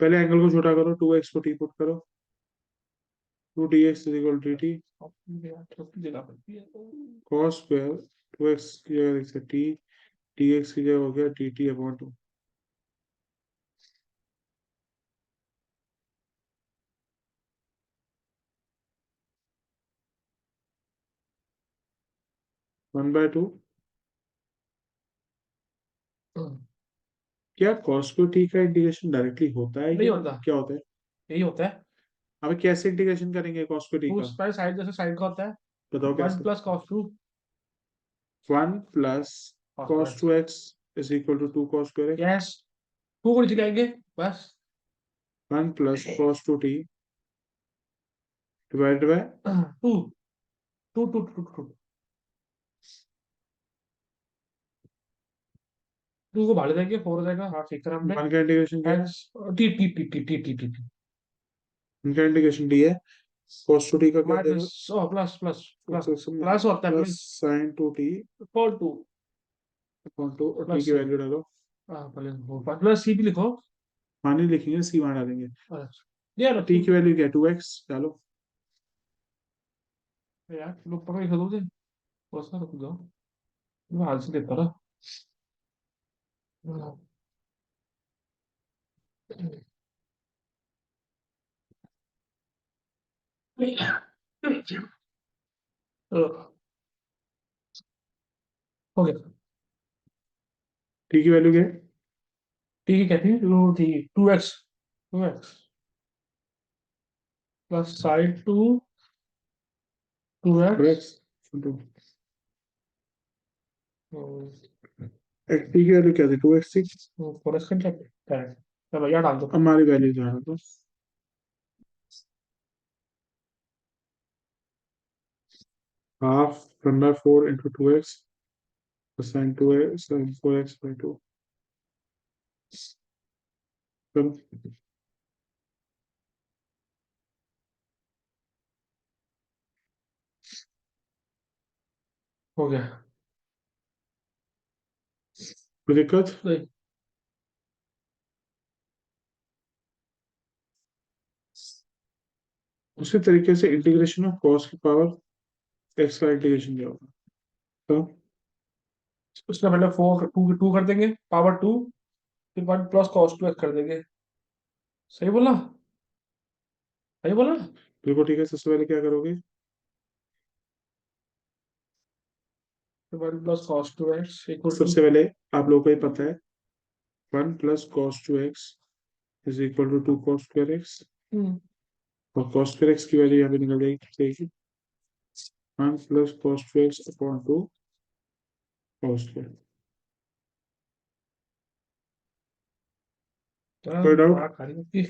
पहले एंगल को छोटा करो, 2x को टी पुट करो, 2 dx = छोटी जगह बनती है cos स्क्वायर 2x की जगह लिख सकते टी, dx की जगह हो गया dt/2। 1/2। क्या cos को t का इंटीग्रेशन डायरेक्टली होता है नहीं या होता। क्या होता है? यही होता है। अबे कैसे इंटीग्रेशन करेंगे cos को t टू का? पहले साइड जैसे साइड का होता है। बताओ वन कैसे। Plus cos two 1 + cos two cos x 2x = 2 cos square x। Yes two को नीचे लाएंगे बस। 1 + cos 2t divided by two two two two two two को भाग देंगे, फोर हो जाएगा, हाँ ठीक करा हमने। 1 का इंटीग्रेशन क्या है? X T T T T T T T T 1 का इंटीग्रेशन डी है। cos 2t का क्या हो जाएगा? Minus plus plus plus plus plus होता है plus plus sign 2t four two upon 2 और t प्लस की सी। वैल्यू डालो। हाँ पहले प्लस सी भी लिखो। हाँ नहीं लिखेंगे, सी वहां डालेंगे। अच्छा, यार t रखो की वैल्यू क्या है? 2x डालो। यार, लोग पकड़ के दो दे, बस ना रुक जाओ, मैं हाल से देता रहा। हो गया। t की वैल्यू क्या है? ठीक है, कहती है वो थी two x plus side two x 2x 2 t की वैल्यू क्या थी? 2x थी। फोर एक्स का। चलो यार डाल दो। हमारी वैल्यू जो है तो half 1/4 × 2x sign 2x sign 4x/2। चलो हो गया। कोई दिक्कत? नहीं, उसी तरीके से इंटीग्रेशन ऑफ cos की पावर x का इंटीग्रेशन क्या होगा? तो उसका पहले फोर टू टू कर देंगे पावर टू, फिर one plus cos two x कर देंगे। सही बोला? सही बोला। बिल्कुल ठीक है। सबसे पहले क्या करोगे? फिर one plus cos two x equal to. सबसे पहले आप लोगों को ही पता है 1 + cos 2x is equal to 2 cos2x। और cos2x की वैल्यू यहाँ पे निकल जाएगी 1 + cos2x अपॉन 2 cos2। क्या कोई डाउट? दिमाग खा रही है?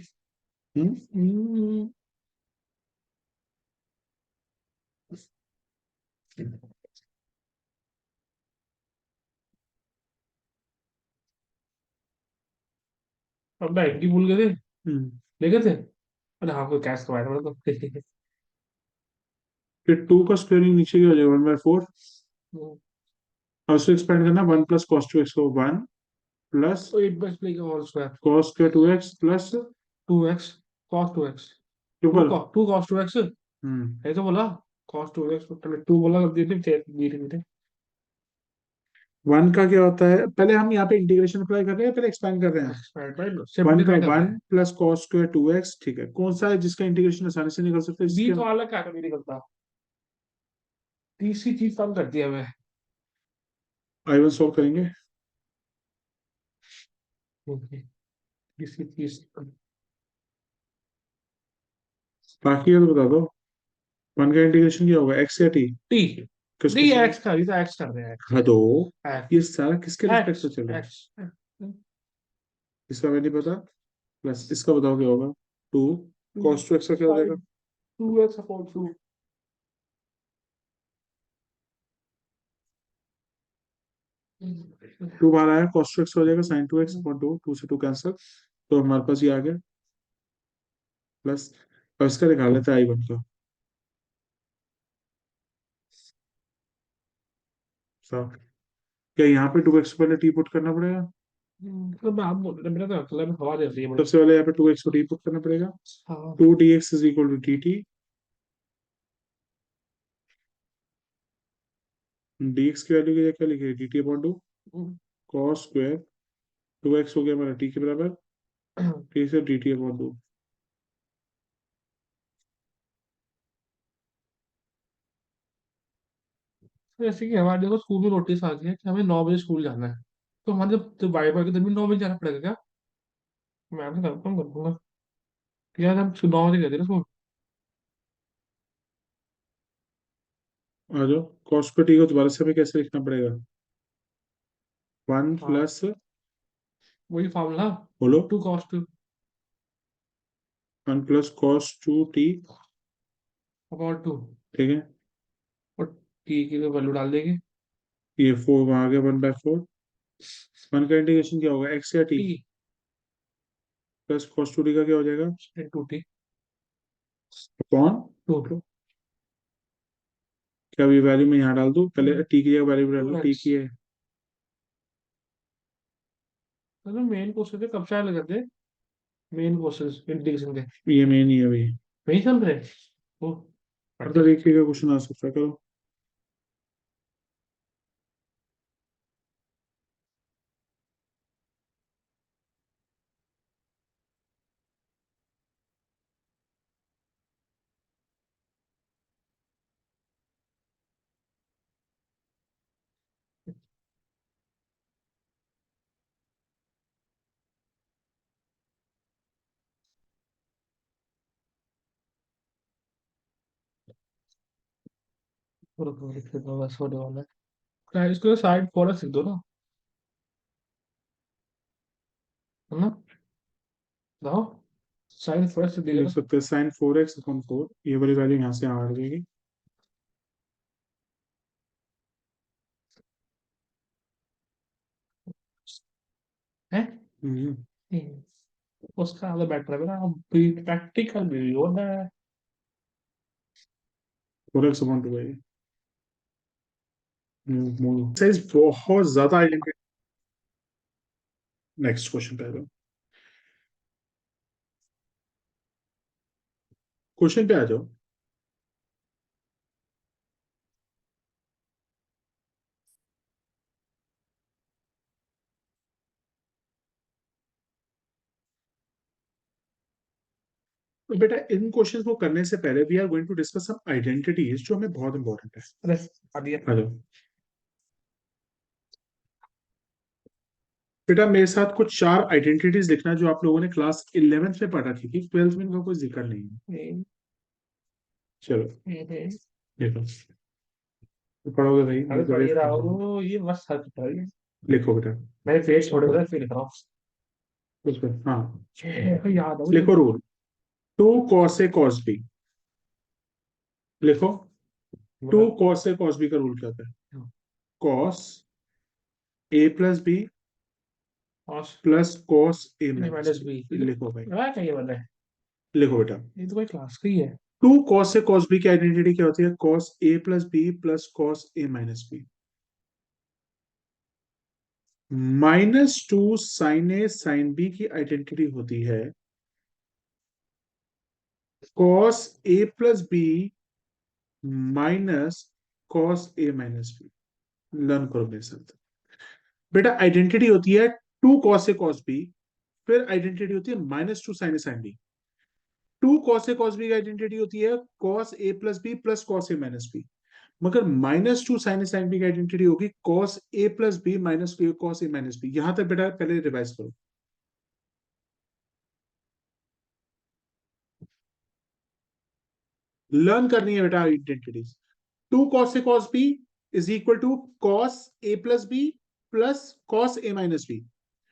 हम्म हम्म, अब मैं एंटी भूल गए थे, हम्म ले गए थे। अरे हाँ, कोई कैश करवाया था मेरे को। फिर 2 का स्क्वायरिंग नीचे क्या हो जाएगा? 1/4। और उसको एक्सपेंड करना 1 + cos2x को 1 प्लस तो एट बाई प्ले का whole square cos2x plus two x cos two x triple. Two cos two x, hmm है तो बोला कॉस टू एक्स, टू बोला कर दिए थे धीरे धीरे। 1 का क्या होता है? पहले हम यहाँ पे इंटीग्रेशन अप्लाई कर रहे हैं, पहले एक्सपेंड कर रहे हैं। सिंपलीफाई 1 का कर रहे 1 हैं। + cos2 2x, ठीक है। कौन सा है जिसका इंटीग्रेशन आसानी से निकल सकता है? बी जिसके तो अलग क्या कभी निकलता, तीसरी चीज कम कर दिया हमें। I1 सॉल्व करेंगे। तीसरी चीज बाकी है तो बता दो। 1 का इंटीग्रेशन क्या होगा? x या t? टी किसके डी साथ? एक्स का, ये तो एक्स कर रहे हैं एक्स। हाँ तो एक्स ये सारा किसके रिस्पेक्ट एक्स में चल रहा है? एक्स इसका मैं नहीं पता। प्लस इसका बताओ क्या होगा? 2 cos2x का क्या हो जाएगा? Sign to x upon to. 2 बाहर आया, cos2x हो जाएगा sin 2x/2, 2 से 2 कैंसिल। तो हमारे पास ये आ गया प्लस। अब इसका निकाल लेते हैं I1 का। साफ। क्या यहाँ पे 2x पहले टी पुट करना पड़ेगा? तो मैं आप बोल रहे, मेरा तो अकेला में हवा दे रही है बड़ी। सबसे पहले यहाँ पे 2x को टी पुट करना पड़ेगा। हाँ 2 dx is equal to dt। dx की वैल्यू क्या क्या लिखे? dt/2 cos स्क्वायर 2x हो गया हमारा t के बराबर। t से dt/2। जैसे कि हमारे देखो स्कूल में नोटिस आ गया कि हमें 9 बजे स्कूल जाना है, तो हमारे जब बाई बाई के दिन भी 9 बजे जाना पड़ेगा क्या? मैं भी कंफर्म कर दूंगा कि यार हम 9 बजे गए थे ना स्कूल। आ जाओ। cos पे t को दोबारा से हमें कैसे लिखना पड़ेगा? 1 हाँ प्लस वही फॉर्मूला। बोलो। 2 cos 2 1 + cos 2t। अपॉन 2। ठीक है। और टी की वैल्यू डाल देंगे। ये 4 वहां आ गया, 1/4। 1 का इंटीग्रेशन क्या होगा, x या t? T plus cos 2t का क्या हो जाएगा? Into T. अपॉन। 2। क्या अभी वैल्यू में यहाँ डाल दूँ, पहले t की जगह वैल्यू डाल टू लो, t एक्स की है। मतलब मेन क्वेश्चन पे कब से लगे थे। मेन क्वेश्चन इंटीग्रेशन के ये में नहीं है अभी। वही चल रहे। ओ पढ़ मतलब एक का क्वेश्चन आ सकता है, करो। बस होने वाला है। क्या इसको साइड फॉर लिख दो ना। है ना। बताओ। साइड फॉर लिख देगा लिख ना। सकते हैं sin 4x/4, ये वाली वैल्यू यहाँ से यहाँ आ जाएगी। है। हम्म। उसका आधा बेटर है ना, अब प्रैक्टिकल भी होना है। 4x/2 है। साइज बहुत ज्यादा आइडेंटिटी। नेक्स्ट क्वेश्चन पे आ जाओ। क्वेश्चन पे आ जाओ। तो बेटा इन क्वेश्चंस को करने से पहले we are going to discuss some identities जो हमें बहुत इंपॉर्टेंट है। अरे आ गया। आ जाओ। बेटा मेरे साथ कुछ 4 आइडेंटिटीज लिखना जो आप लोगों ने क्लास 11th में पढ़ा थी, कि 12th में इनका कोई जिक्र नहीं है। हम्म, चलो हम्म। देखो, तो पढ़ोगे भाई, अरे मैं तो पढ़ ही वेट रहा कर रहा हूँ। हूँ, ये मस्त सर्च कर। लिखो बेटा। मैं पेज छोड़े हुए फिर लिख रहा उस पर हाँ। हूँ। याद हो ये। लिखो rule. 2 cos A cos B। लिखो। टू बता। cos A cos B का रूल क्या होता है? cos A + B और प्लस cos A ये माइनस माइनस बी। बी लिखो भाई। चाहिए मैंने। लिखो बेटा। ये तो कोई क्लास का ही है। 2 cos A cos B की आइडेंटिटी क्या होती है? cos A + B plus cos A minus b. -2 sin A sin B की आइडेंटिटी होती है cos A + B minus cos A minus b. Learn करो मेरे साथ। बेटा आइडेंटिटी होती है 2 cos A cos B, फिर आइडेंटिटी होती है -2 sin A sin B। 2 cos A cos B की आइडेंटिटी होती है cos A + B plus cos A minus b. मगर -2 sin A sin B की आइडेंटिटी होगी cos A + B minus cos A minus b. यहां तक बेटा पहले रिवाइज करो। लर्न करनी है बेटा identities. 2 cos A cos B is equal to cos A + B plus cos A minus b.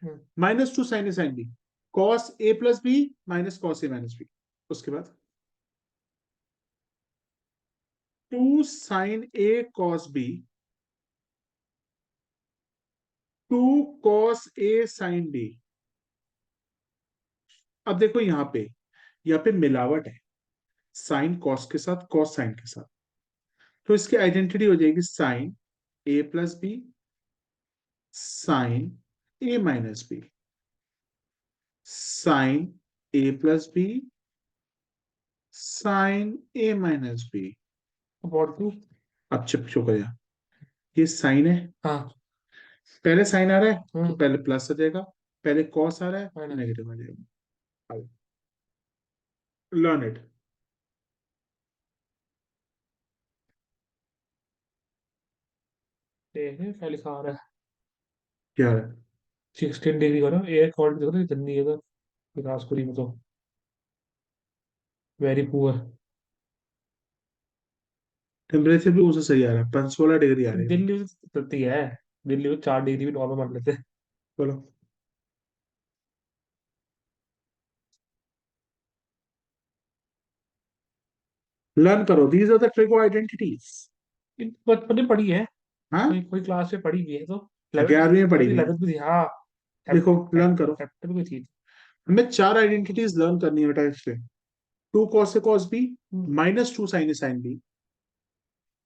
Hmm, -2 sin A sin B cos A + B minus cos A minus b. उसके बाद 2 sin A cos B 2 cos A sin D। अब देखो यहाँ पे मिलावट है, sine cos के साथ कॉस साइन के साथ। तो इसकी आइडेंटिटी हो जाएगी sin A + B sin A minus b sin A + B sin A minus b. Upon 2। अब चुप चुप हो जा। ये साइन है, हाँ। पहले साइन आ रहा है तो हम्म। पहले प्लस आ जाएगा, पहले कॉस आ रहा है तो माइनस। नेगेटिव आ जाएगा। Learn it. क्या लिखा आ रहा है। क्या है? 16 डिग्री करो एयर क्वालिटी देखो तो गंदी है तो विकासपुरी में तो वेरी पुअर। टेम्परेचर भी उसे सही आ रहा है, 16 डिग्री आ रही है भाई। दिल्ली में तो चलती है। दिल्ली में 4 डिग्री भी नॉर्मल मान लेते हैं। बोलो। लर्न करो, दीज आर द ट्रिको आइडेंटिटीज। बचपन में पढ़ी है, हाँ, कोई कोई क्लास में पढ़ी भी है तो। 11th 11वीं में पढ़ी शायद थी। 11th में थी, हाँ। देखो लर्न करो, चैप्टर में थी। हमें 4 आइडेंटिटीज लर्न करनी है बेटा इसलिए। Two cos A cos b, hmm, -2 sine A sine b,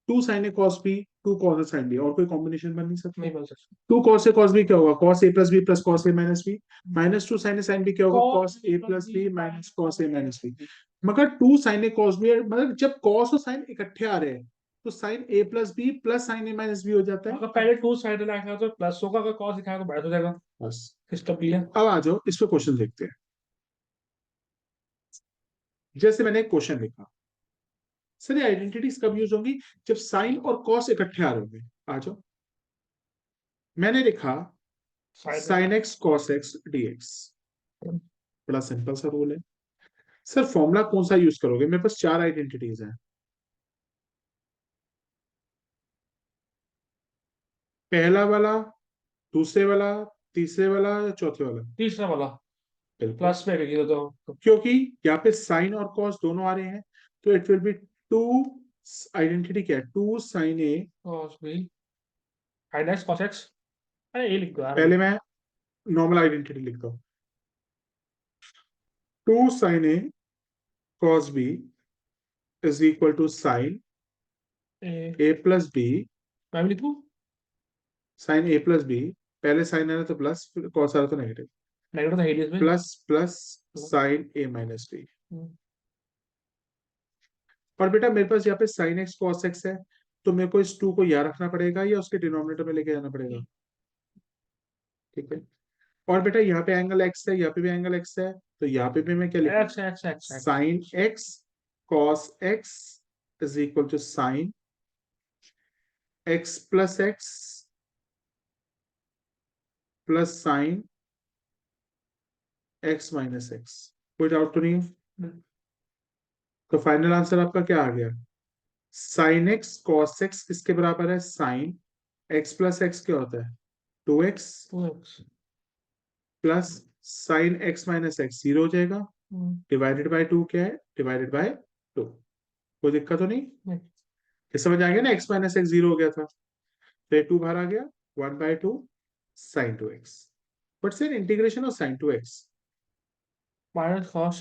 2 sine a cos b, 2 cos a sine b, और कोई कॉम्बिनेशन बन नहीं सकता। नहीं बोल सकते। टू कॉस ए कॉस बी क्या होगा, कॉस ए प्लस बी प्लस कॉस ए माइनस बी। -2 साइन ए साइन बी क्या होगा, cos cos A plus plus b b minus minus cos cos a A minus b. Minus b. मगर 2 sine a cos B, मतलब जब cos और sign इकट्ठे आ रहे हैं तो sign A plus B plus sine a minus B हो जाता है। अगर पहले टू साइड लाएगा तो प्लस होगा, अगर कॉस दिखाएगा तो माइनस हो जाएगा। बस, सिस्टम क्लियर। अब आ जाओ इस पे क्वेश्चन देखते हैं। जैसे मैंने एक क्वेश्चन लिखा, सर ये आइडेंटिटीज कब यूज होंगी, जब साइन और कॉस इकट्ठे आ रहे होंगे। आ जाओ, मैंने लिखा side sine x cos x dx, बड़ा सिंपल सा रूल है। सर फॉर्मूला कौन सा यूज करोगे, मेरे पास 4 आइडेंटिटीज हैं। पहला वाला, दूसरे वाला, तीसरे वाला या चौथे वाला। तीसरा वाला। बिल्कुल, प्लस में गई तो क्योंकि यहाँ पे साइन और कॉस दोनों आ रहे हैं, तो it will be two, identity क्या है, two sine a. Cos b sine x cos x. अरे ये लिख दो यार अभी। पहले मैं नॉर्मल आइडेंटिटी लिखता हूँ, two sine a cos b is equal to sine a, a plus b, मैं भी लिखूं। साइन ए प्लस बी। पहले साइन आ रहा तो प्लस, फिर कॉस आ रहा तो नेगेटिव, नेगेटिव था हेलियस में। Plus plus sine a minus b. Hmm, और बेटा मेरे पास यहाँ पे साइन एक्स कॉस एक्स है, तो मेरे को इस टू को यहाँ रखना पड़ेगा या उसके डिनोमिनेटर में लेके जाना पड़ेगा। ठीक है, और बेटा यहाँ पे एंगल एक्स है, यहाँ पे भी एंगल एक्स है, तो यहाँ पे भी मैं क्या लिखूंगा, x x x x. Sine x cos x is equal to sine x plus sine x minus x. कोई डाउट तो नहीं है। तो फाइनल आंसर आपका क्या आ गया, साइन एक्स कॉस एक्स किसके बराबर है, साइन एक्स प्लस एक्स क्या होता है, 2x, two x. Plus sine x minus x 0 हो जाएगा, डिवाइडेड बाय 2 क्या है, डिवाइडेड बाय 2। कोई दिक्कत तो नहीं, ये समझ आ गया ना, एक्स माइनस एक्स 0 हो गया था, तो ये 2 बाहर आ गया, 1/2 sine 2x। But sir integration of sine 2x minus cos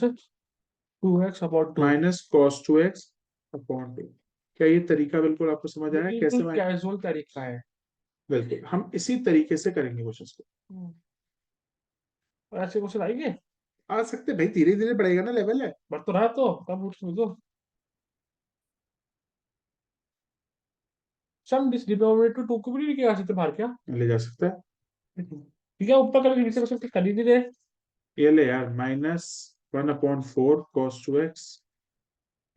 two x upon two. Minus cos 2x upon 2। क्या ये तरीका बिल्कुल आपको समझ आया कैसे बिल्कुल मैं, कैजुअल तरीका है। बिल्कुल हम इसी तरीके से करेंगे क्वेश्चन को। और ऐसे क्वेश्चन आएंगे। आ सकते भाई, धीरे धीरे बढ़ेगा ना, लेवल है। बढ़ तो रहा तो कब उठ दो। सम डिनोमिनेटर टू को भी नहीं लेके आ सकते बाहर क्या। ले जा सकता है। ठीक है, ऊपर करके नीचे क्वेश्चन कर ही नहीं रहे। ये ले यार, -1/4 cos 2x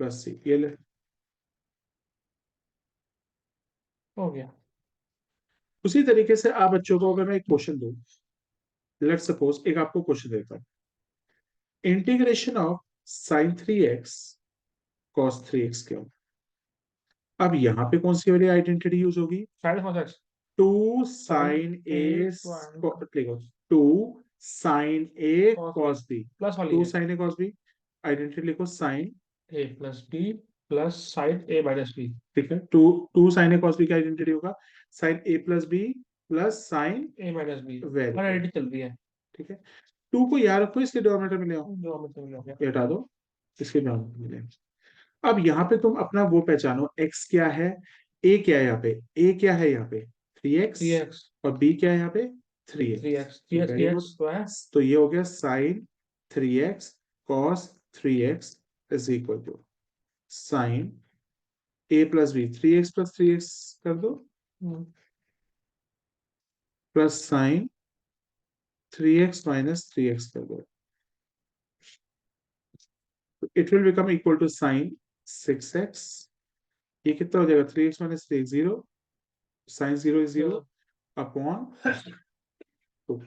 प्लस सी, ये ले। हो गया। उसी तरीके से आप बच्चों को अगर मैं एक क्वेश्चन दूं, लेट सपोज एक आपको क्वेश्चन देता हूं, integration of sign 3x cos 3x क्या होगा। अब यहाँ पे कौन सी वाली आइडेंटिटी यूज होगी, side cos x. Two sine sine a a, one लिखो two sine a cos b cos b, plus वाली टू है। Sine a cos b, identity लिखो sine. A plus B plus side a minus b. ठीक है, two two sine a cos b का identity होगा sine A plus B plus sine, a minus b. Very और good. Edit चल रही है। ठीक है, टू को याद रखो, इसके डिनोमिनेटर में ले आओ, जो हमें समझ आ गया। ये हटा दो, इसके डिनोमिनेटर में ले आओ। अब यहाँ पे तुम अपना वो पहचानो, x क्या है, a क्या है, यहाँ पे a क्या है, यहाँ पे 3x, थ्री एक्स। और b क्या है यहाँ पे 3x। Three x three x three very good, x तो है। तो ये हो गया sine 3x cos 3x is equal to sine a plus b, 3x plus 3x कर दो, हम्म, plus sign 3x minus 3x कर दो, it will become equal to sine 6x। ये कितना हो जाएगा, 3x minus 3x 0, sign 0 is 0 तो upon 2।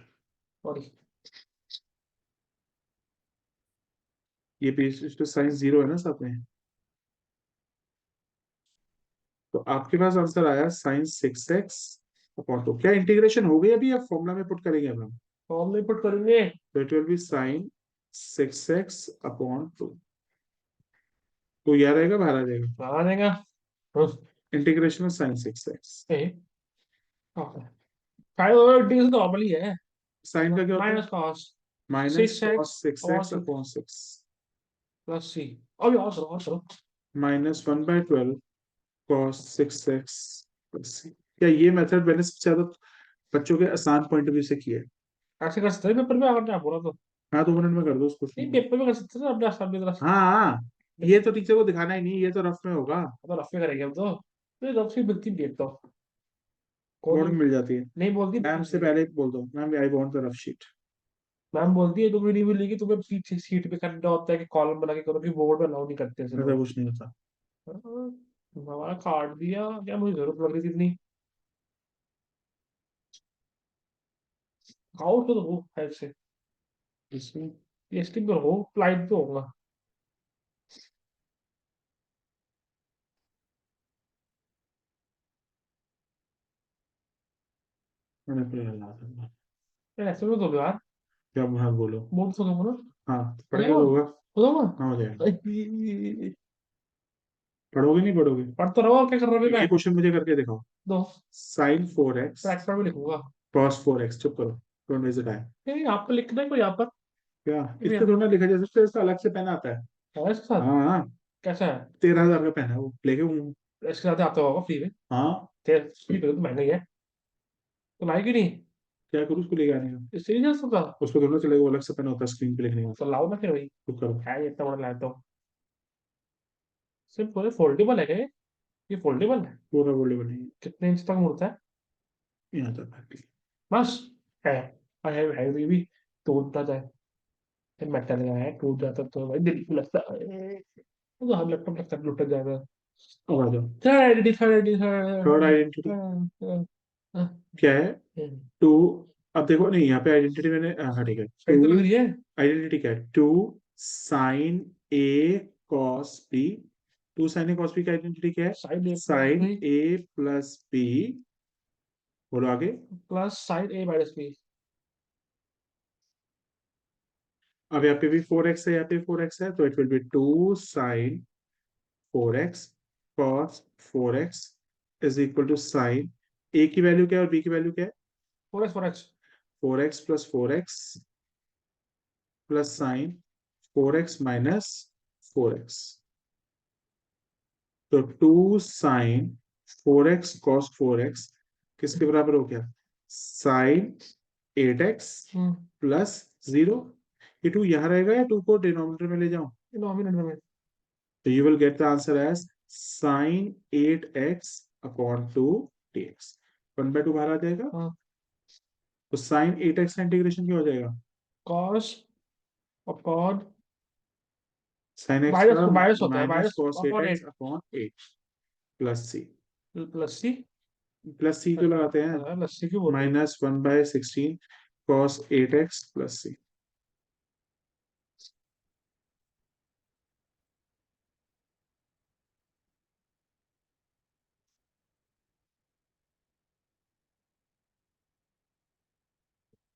Sorry. ये भी तो साइन 0 है ना साथ में, तो आपके पास आंसर आया साइन 6x अपॉन 2। क्या इंटीग्रेशन हो गई अभी, अब फॉर्मूला में पुट करेंगे अब हम, फॉर्म में पुट करेंगे। तो it will be sine 6x upon 2। तो यहाँ रहेगा बाहर आ जाएगा। आ जाएगा। Integration of sine 6x। Five normal ही है। साइन का क्या होता है? Minus cos minus six cos x six और x six upon six plus c. अब यार करो और करो। -1/12 कॉस 6x प्लस सी। क्या ये मेथड मैंने सबसे ज्यादा बच्चों के आसान पॉइंट ऑफ व्यू से किया है? ऐसे कर सकते हैं पेपर में, अगर मैं बोला तो। हाँ, 2 मिनट में कर दो उसको। नहीं, पेपर में कर सकते हैं ना अपने सामने तरफ। हाँ हाँ, ये तो टीचर को दिखाना ही नहीं, ये तो रफ में होगा। तो रफ में करेंगे हम तो रफ से मिलती डेट तो कौन बोर्ड में मिल जाती है। नहीं बोलती, मैम मिलनी से चाहिए। पहले बोल दो, ma'am I want the rough sheet. Ma'am बोलती है तुम्हें नहीं मिलेगी, तुम्हें पीछे सीट पे करना होता है कि कॉलम बना के करो, कि बोर्ड में अलाउ नहीं करते ऐसे ऐसा लोग। कुछ नहीं होता। हाँ, हमारा काट दिया क्या, मुझे जरूरत लग रही थी इतनी। आउट तो हो फाइव से। इसमें पीएचडी में हो, फ्लाइट पे होगा। मैंने फिर हल्ला था। यार ऐसे में तो यार क्या हाँ बोलो। बोल तो दो ना। हाँ, हो पढ़ के जाएगा, तो होगा। हो जाएगा। हाँ, हो जाएगा। अरे, पढ़ोगे नहीं पढ़ोगे? पढ़ तो रहा हूँ, क्या कर रहा हूँ अभी ये मैं। क्वेश्चन मुझे करके दिखाओ। दो साइन 4x ट्रैक पर भी लिखूंगा। Cos 4x। चुप करो, डोंट वेस्ट द टाइम। नहीं, यहाँ पर लिखना है कोई, यहाँ पर। क्या ये भी इससे थोड़ा लिखा जा सकता है? इसका अलग से पेन आता है। है इसके साथ। हाँ हाँ, कैसा है? 13,000 का पेन है वो, लेके हूँ। इसके साथ आता होगा फ्री में। हाँ, फ्री पे तो महंगा ही है। तो लाएगी नहीं? क्या करूँ उसको लेके आने का? इससे नहीं जा सकता। उस पर थोड़ा चलेगा, वो अलग से पेन होता है स्क्रीन पे लिखने का। तो लाओ ना फिर भाई। तो करो। है ये इतना बड़ा लैपटॉप। सिर्फ पूरे फोल्डेबल है क्या ये फोल्डेबल है? पूरा बोले बने कितने इंच तक मुड़ता है? यहाँ तक। बस है। है भी टूटता जाए। मेटल का है, टूट जाता तो भाई दिल को लगता है। तो हर लैपटॉप लगता है लुट जाएगा। अब आ जाओ। Third identity, third third identity. Identity क्या है? टू। अब देखो, नहीं यहाँ पे आइडेंटिटी मैंने हाँ ठीक है। सही तो लग टू रही है। आइडेंटिटी क्या है? Two sine a cos b. Two sine a cos b का आइडेंटिटी क्या है? Sine A plus sine b a plus b. बोलो आगे। Plus sine a minus b. अब यहाँ पे भी 4x है, यहाँ पे 4x है, तो it will be two sine 4x cos 4x is equal to sine. A की वैल्यू क्या है और बी की वैल्यू क्या है? Four x. 4x plus 4x plus sign 4x minus 4x। तो to sine 4x cos 4x किसके बराबर हो गया? Sine 8x plus 0। ये टू यहाँ रहेगा या टू को डिनोमिनेटर में ले जाऊं? डिनोमिनेटर में। तो you will get the answer as sine 8x upon 2 dx। 1/2 बाहर आ जाएगा। हाँ। तो साइन 8x का इंटीग्रेशन क्या हो जाएगा? Cos upon sine x minus का माइनस होता है, minus minus cos eight upon x eight upon 8 plus c. Plus c. Plus c तो लगाते हैं। लस्सी क्यों बोल रहे हो? -1/16 कॉस 8x प्लस सी।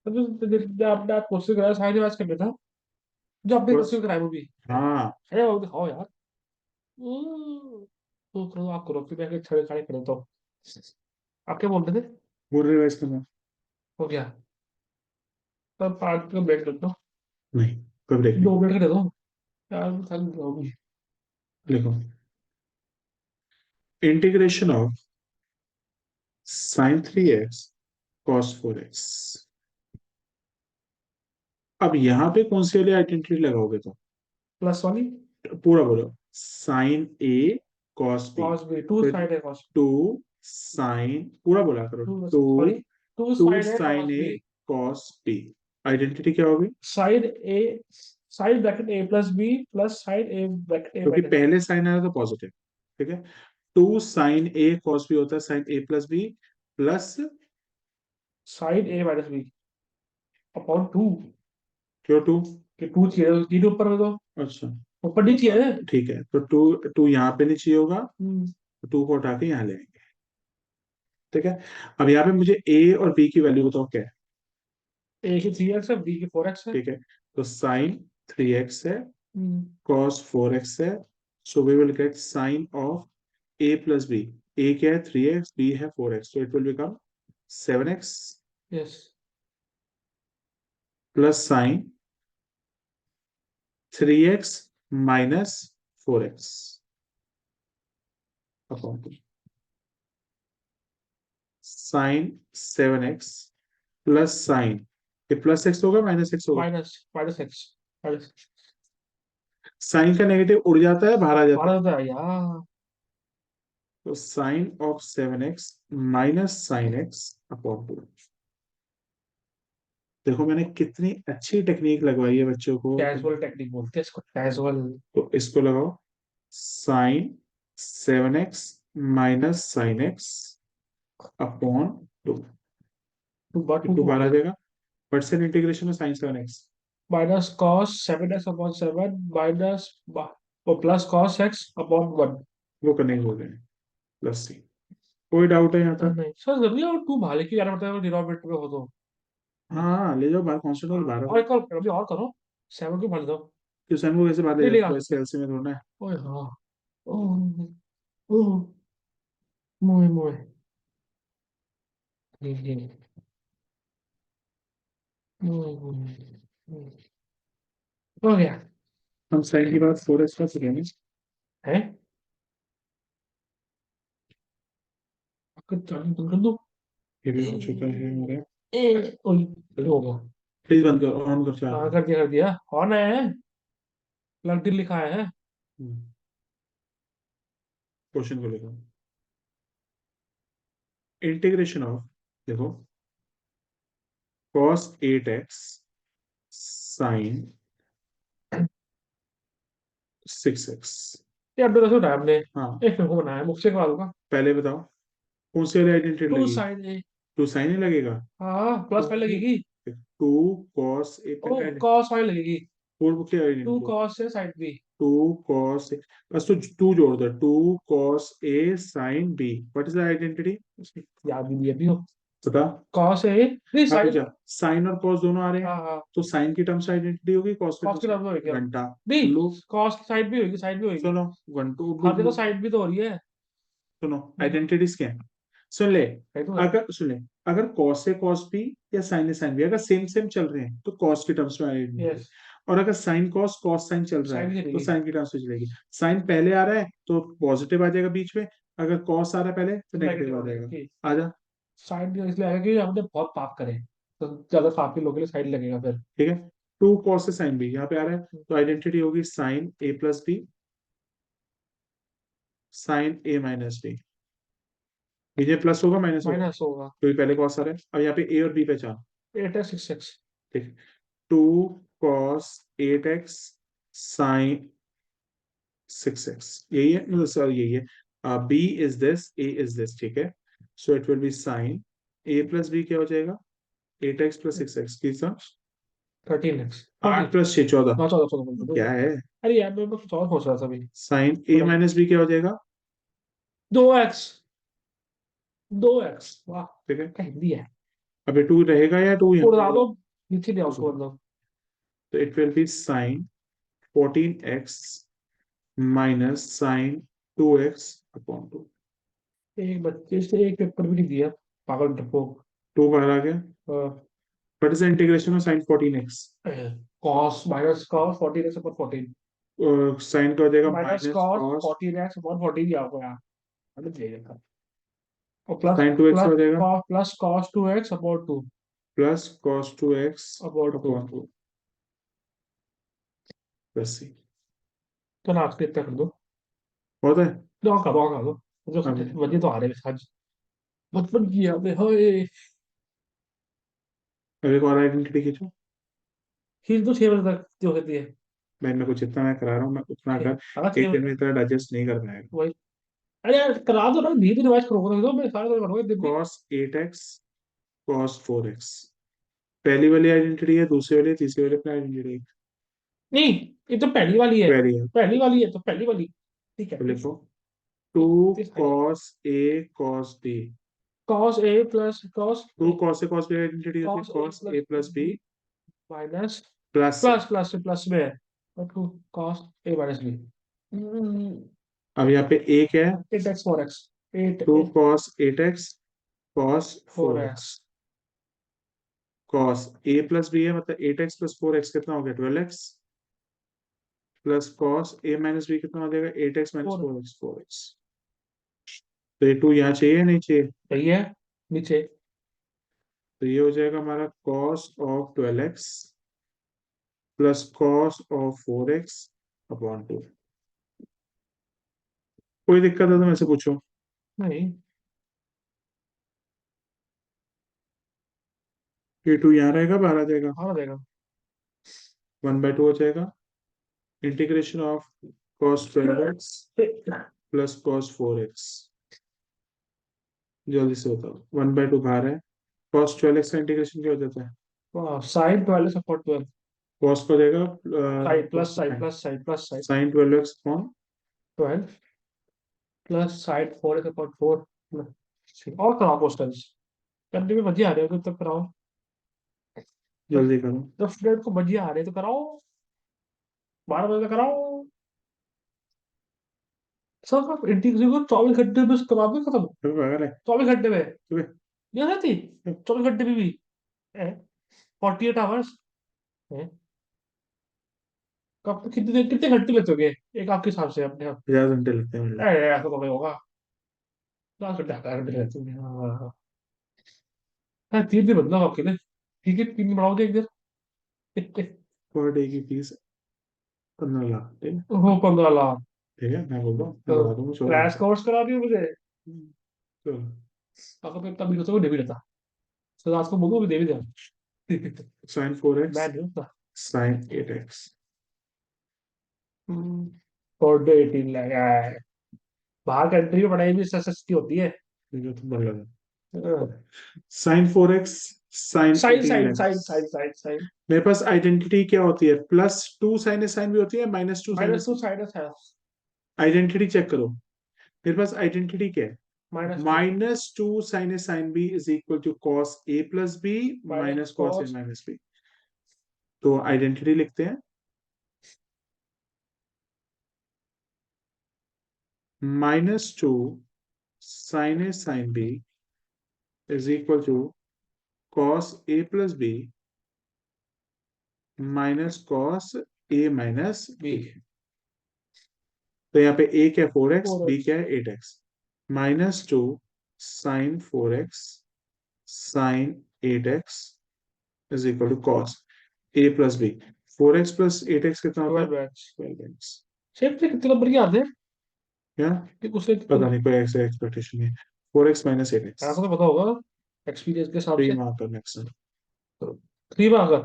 तो जो आपने क्वेश्चन कराया साइड वाइज कर लेता, जो आपने बस। क्वेश्चन कराया वो भी। हाँ, अरे वो दिखाओ यार। तो करो, आप करो, फिर मैं छड़े खड़े कर देता हूँ। आप क्या बोल रहे थे? बोल रिवाइज करना। हो गया। तब 5 का ब्रेक लेता हूँ। नहीं, कोई ब्रेक नहीं। 2 मिनट का दे दो यार, थक जाओगी। लिखो, integration of sign 3x cos 4x। अब यहाँ पे कौन सी वाली आइडेंटिटी लगाओगे? तो प्लस वाली। पूरा बोलो। Sine a cos b. Cos b, two फिर साइड है कॉस। टू साइन, पूरा बोला करो। Two two sorry, two two side है sine cos a b. Cos b. Identity क्या होगी? Side a, side bracket a plus B plus side a bracket a क्योंकि minus B. पहले sign आया तो पॉजिटिव। ठीक है। Two sine a cos b होता है sine A plus B plus. Side a minus b upon two. क्यों two? कि टू चाहिए, तीन ऊपर में तो अच्छा, ऊपर नहीं चाहिए। ठीक है, तो टू टू यहाँ पे नहीं चाहिए होगा, हम्म। तो टू को उठा के यहाँ ले आएंगे। ठीक है। अब यहाँ पे मुझे ए और बी की वैल्यू बताओ क्या है? ए की 3x है, बी की 4x है। ठीक है, तो साइन 3x है, हम्म। कॉस 4x है, So we will get sine of a plus b. A क्या है 3x, b है 4x. So it will become 7x yes plus sine 3x minus 4x upon 2. Sine 7x plus sine, ये plus x होगा minus x होगा? Minus minus x minus sine का negative उड़ जाता है, बाहर आ जाता है. बारह होता है यार तो sine of 7x minus sine x upon 2. देखो मैंने कितनी अच्छी टेक्निक लगवाई है बच्चों को. कैजुअल टेक्निक बोलते हैं इसको कैजुअल तो इसको लगाओ, sine 7x minus sine x upon 2. Two बार टू टू टू बाहर आ जाएगा. परसेंट इंटीग्रेशन में sine 7x. Minus cos 7x upon 7 minus plus cos x upon 1 वो करने की बोल रहे हैं, प्लस सी. कोई डाउट है यहाँ तक? नहीं सर जरूरी है टू भाले की जाना पड़ता है डिनोमिनेटर में हो तो हाँ हाँ, ले जाओ बाहर, कांस्टेंट और बाहर और रखो. एक और अभी और करो 7 क्यों भाल दो क्यों साइन को कैसे बाहर ले नहीं जाते लेगा हो? इसके एलसीएम में थोड़ा है. ओए हाँ ओह ओह मोए मोए जी जी मोए मोए हो गया हम साइन की बात 4x का करेंगे. है चार्जिंग बंद कर दो ये भी हो चुका है हमारे. ओए होगा प्लीज बंद कर, ऑन कर चार. हाँ कर दिया कौन है लंगटिन लिखा है क्वेश्चन को देखो. इंटीग्रेशन ऑफ, देखो, cos 8x sin 6x. यार दो रसो हमने हाँ, एक को बनाया मुझसे करवा दूंगा पहले बताओ कौन सी वाली आइडेंटिटी टू लगेगी? साइन ए टू साइन ही लगेगा. हाँ प्लस फाइव टू लगेगी टू कॉस ए ओ पहले कॉस फाइव लगेगी पूर्व की टू आइडेंटिटी. कॉस से साइड बी टू कॉस, बस तो टू जोड़ दो. Two cos a sine b. What is the identity? याद भी नहीं अभी हो बता. कॉस ए नहीं हाँ साइन पूछा, साइन और कॉस दोनों आ रहे हैं. हाँ हाँ तो साइन की टर्म्स आइडेंटिटी होगी, कॉस की कॉस टर्म्स की टर्म में होगी में क्या घंटा. नहीं लो, कॉस की साइड भी होगी साइड भी होगी सुनो, वन टू हाँ देखो साइड भी तो हो रही है सुनो, आइडेंटिटीज क्या है? सुन ले. है तो है अगर सुन ले, अगर कॉस है कॉस बी या साइन है साइन बी, अगर सेम सेम चल रहे हैं तो कॉस की टर्म्स में आइडेंटिटी. यस और अगर साइन कॉस कॉस साइन चल रहा साइड भी है तो चलेगी साइन की टर्म्स में चलेगी. साइन पहले आ रहा है तो पॉजिटिव आ जाएगा बीच में. अगर कॉस आ रहा है पहले तो तो नेगेटिव नेगेटिव आ हो जाएगा. जाएगी आजा. साइड भी इसलिए आएगा कि हमने बहुत पाप करे तो ज्यादा पाप के लोगों के लिए साइड लगेगा फिर ठीक है. टू कॉस से साइन बी यहाँ पे आ रहा है, तो आइडेंटिटी होगी sign A plus B sine a minus B. ये प्लस होगा माइनस होगा? माइनस होगा क्योंकि पहले कॉस आ रहा है. अब यहाँ पे ए और बी पहचान. 8x 6x ठीक. To cos 8x sign 6x, यही है no, सर यही है. B is this, A is this. ठीक है. So it will be sine A plus B क्या हो जाएगा? 8x प्लस 6x की सर 13x 8 प्लस 6 14. हाँ 14 क्या है? अरे यार मैं कुछ और सोच रहा था अभी साइन ए माइनस बी क्या हो जाएगा? 2x 2x वाह ठीक है. क्या हिंदी है अबे टू रहेगा या टू यहाँ उड़ा पे? दो नीचे ले आओ उसको मतलब तो it will be sine 14x minus sine 2x upon 2. एक बच्चे से एक पेपर भी नहीं दिया पागल डरपोक 2 बाहर आ गया. What is the integration of sine 14x? Cos minus cos 14x upon 14 sine का हो जाएगा minus minus cos cos 14x upon 14 ही आपको यार मतलब दे देता और प्लस साइन 2x का प्लस हो जाएगा plus cos 2x upon 2 plus cos 2x upon 2 upon 2 plus c. तो ना आपके इतना कर दो होता है. दो का दो मुझे अब मजे तो आ रहे हैं आज बचपन की यादें हाय अब एक और आइडेंटिटी खींचो. खींच दो 6 बजे तक जो कहती है मैं कुछ जितना मैं करा रहा हूँ मैं उतना कर. हाँ एक 6 दिन बजे में तक इतना डाइजेस्ट नहीं कर पाएगा. वही अरे यार करा दो ना नींद रिवाइज करो दो मैं सारे करूंगा दिन में कॉस 8x कॉस 4x. पहली वाली आइडेंटिटी है, दूसरी वाली है, तीसरी वाली अपनी आइडेंटिटी है. नहीं ये तो पहली वाली है पहली है. पहली वाली है तो पहली वाली ठीक है तो लिखो टू कॉस ए कॉस बी. कॉस ए प्लस कॉस टू कॉस ए कॉस बी आइडेंटिटी होती है cos A cos plus a plus b b minus plus. Plus plus से प्लस में और टू कॉस ए माइनस बी अब यहाँ पे a क्या है? 8x 4x 8 2 cos 8x cos 4x 4x cos a plus b है, मतलब 8x प्लस 4x कितना हो गया? 12x plus cos a minus b कितना हो जाएगा? 8x माइनस 4 4x तो ये 2 यहाँ चाहिए या नहीं चाहिए? सही है नीचे। तो ये हो जाएगा हमारा cos of 12x plus cos of 4x upon 2। कोई दिक्कत है तो मेरे से पूछो। नहीं ये 2 यहाँ रहेगा, बाहर आ जाएगा, आ जाएगा। 1/2 हो जाएगा। Integration of cos 12x plus cos 4x, जल्दी से बताओ। 1/2 बाहर है, cos 12x का इंटीग्रेशन क्या हो जाता है? साइन 12 सपोर्ट 12 cos का हो जाएगा side plus side plus side plus side sine 12x upon 12 plus side 4 support 4 और कराओ क्वेश्चंस करने में मजे आ रहे हो तो तब कराओ। जब जल्दी करो। जब स्टूडेंट को मजे आ रहे हैं तो कराओ 12 बजे तक कराओ। सब आप इंटीग्रेशन को 24 घंटे में करा दो खत्म। फिर पागल है 24 घंटे में तुम्हें। ये रहती 24 घंटे में भी 48 आवर्स। कब कितने घंटे लगते एक आपके हिसाब से अपने आप। 50 घंटे लगते हैं मुझे। ऐसा तो नहीं होगा 10 घंटे 8 घंटे रहते हैं हाँ। हाँ, 3 दिन बदला आपके लिए ठीक है 3 दिन बढ़ाओगे एक दिन। पर डे की फीस 15 लाख, ठीक है। हो 15 लाख। ठीक है, मैं बोल रहा हूँ, मैं तो बता दूंगा 14 लाख। क्रैश कोर्स करा दियो मुझे। चलो। अगर मैं इतना भी सोचो दे भी देता तो रात को बोलूँ भी दे भी दे। साइन 4x मैं नहीं होता। Sign 8x। Per day 18 lakh बाहर कंट्री में पढ़ाई भी सस्ती होती है। मुझे तो बढ़ लगा। Sine 4x sine sine eighteen sine sine लैक्स साइन साइन साइन मेरे पास आइडेंटिटी क्या होती है? +2 साइन ए साइन भी होती है, -2 साइन ए -2 साइन। साइन है आइडेंटिटी चेक करो, मेरे पास आइडेंटिटी क्या है? -2 -2 sine A sine B is equal to cos A plus B minus minus cos A cos minus B. तो आइडेंटिटी लिखते हैं, -2 sine A sine B is equal to cos A plus B minus cos A minus B B. तो यहाँ पे a क्या है? 4x, और b क्या है? 8x। -2 sine 4x sine 8x is equal to cos a plus B. 4x plus 8x कितना होता है? 12 12x। शेप से कितने नंबर की आते हैं क्या? कि उससे पता नहीं, कोई ऐसे एक्सपेक्टेशन नहीं है। 4x माइनस 8x, ऐसा तो पता होगा एक्सपीरियंस के हिसाब 3 से। मार्क पर नेक्स्ट। तो 3 मार्क का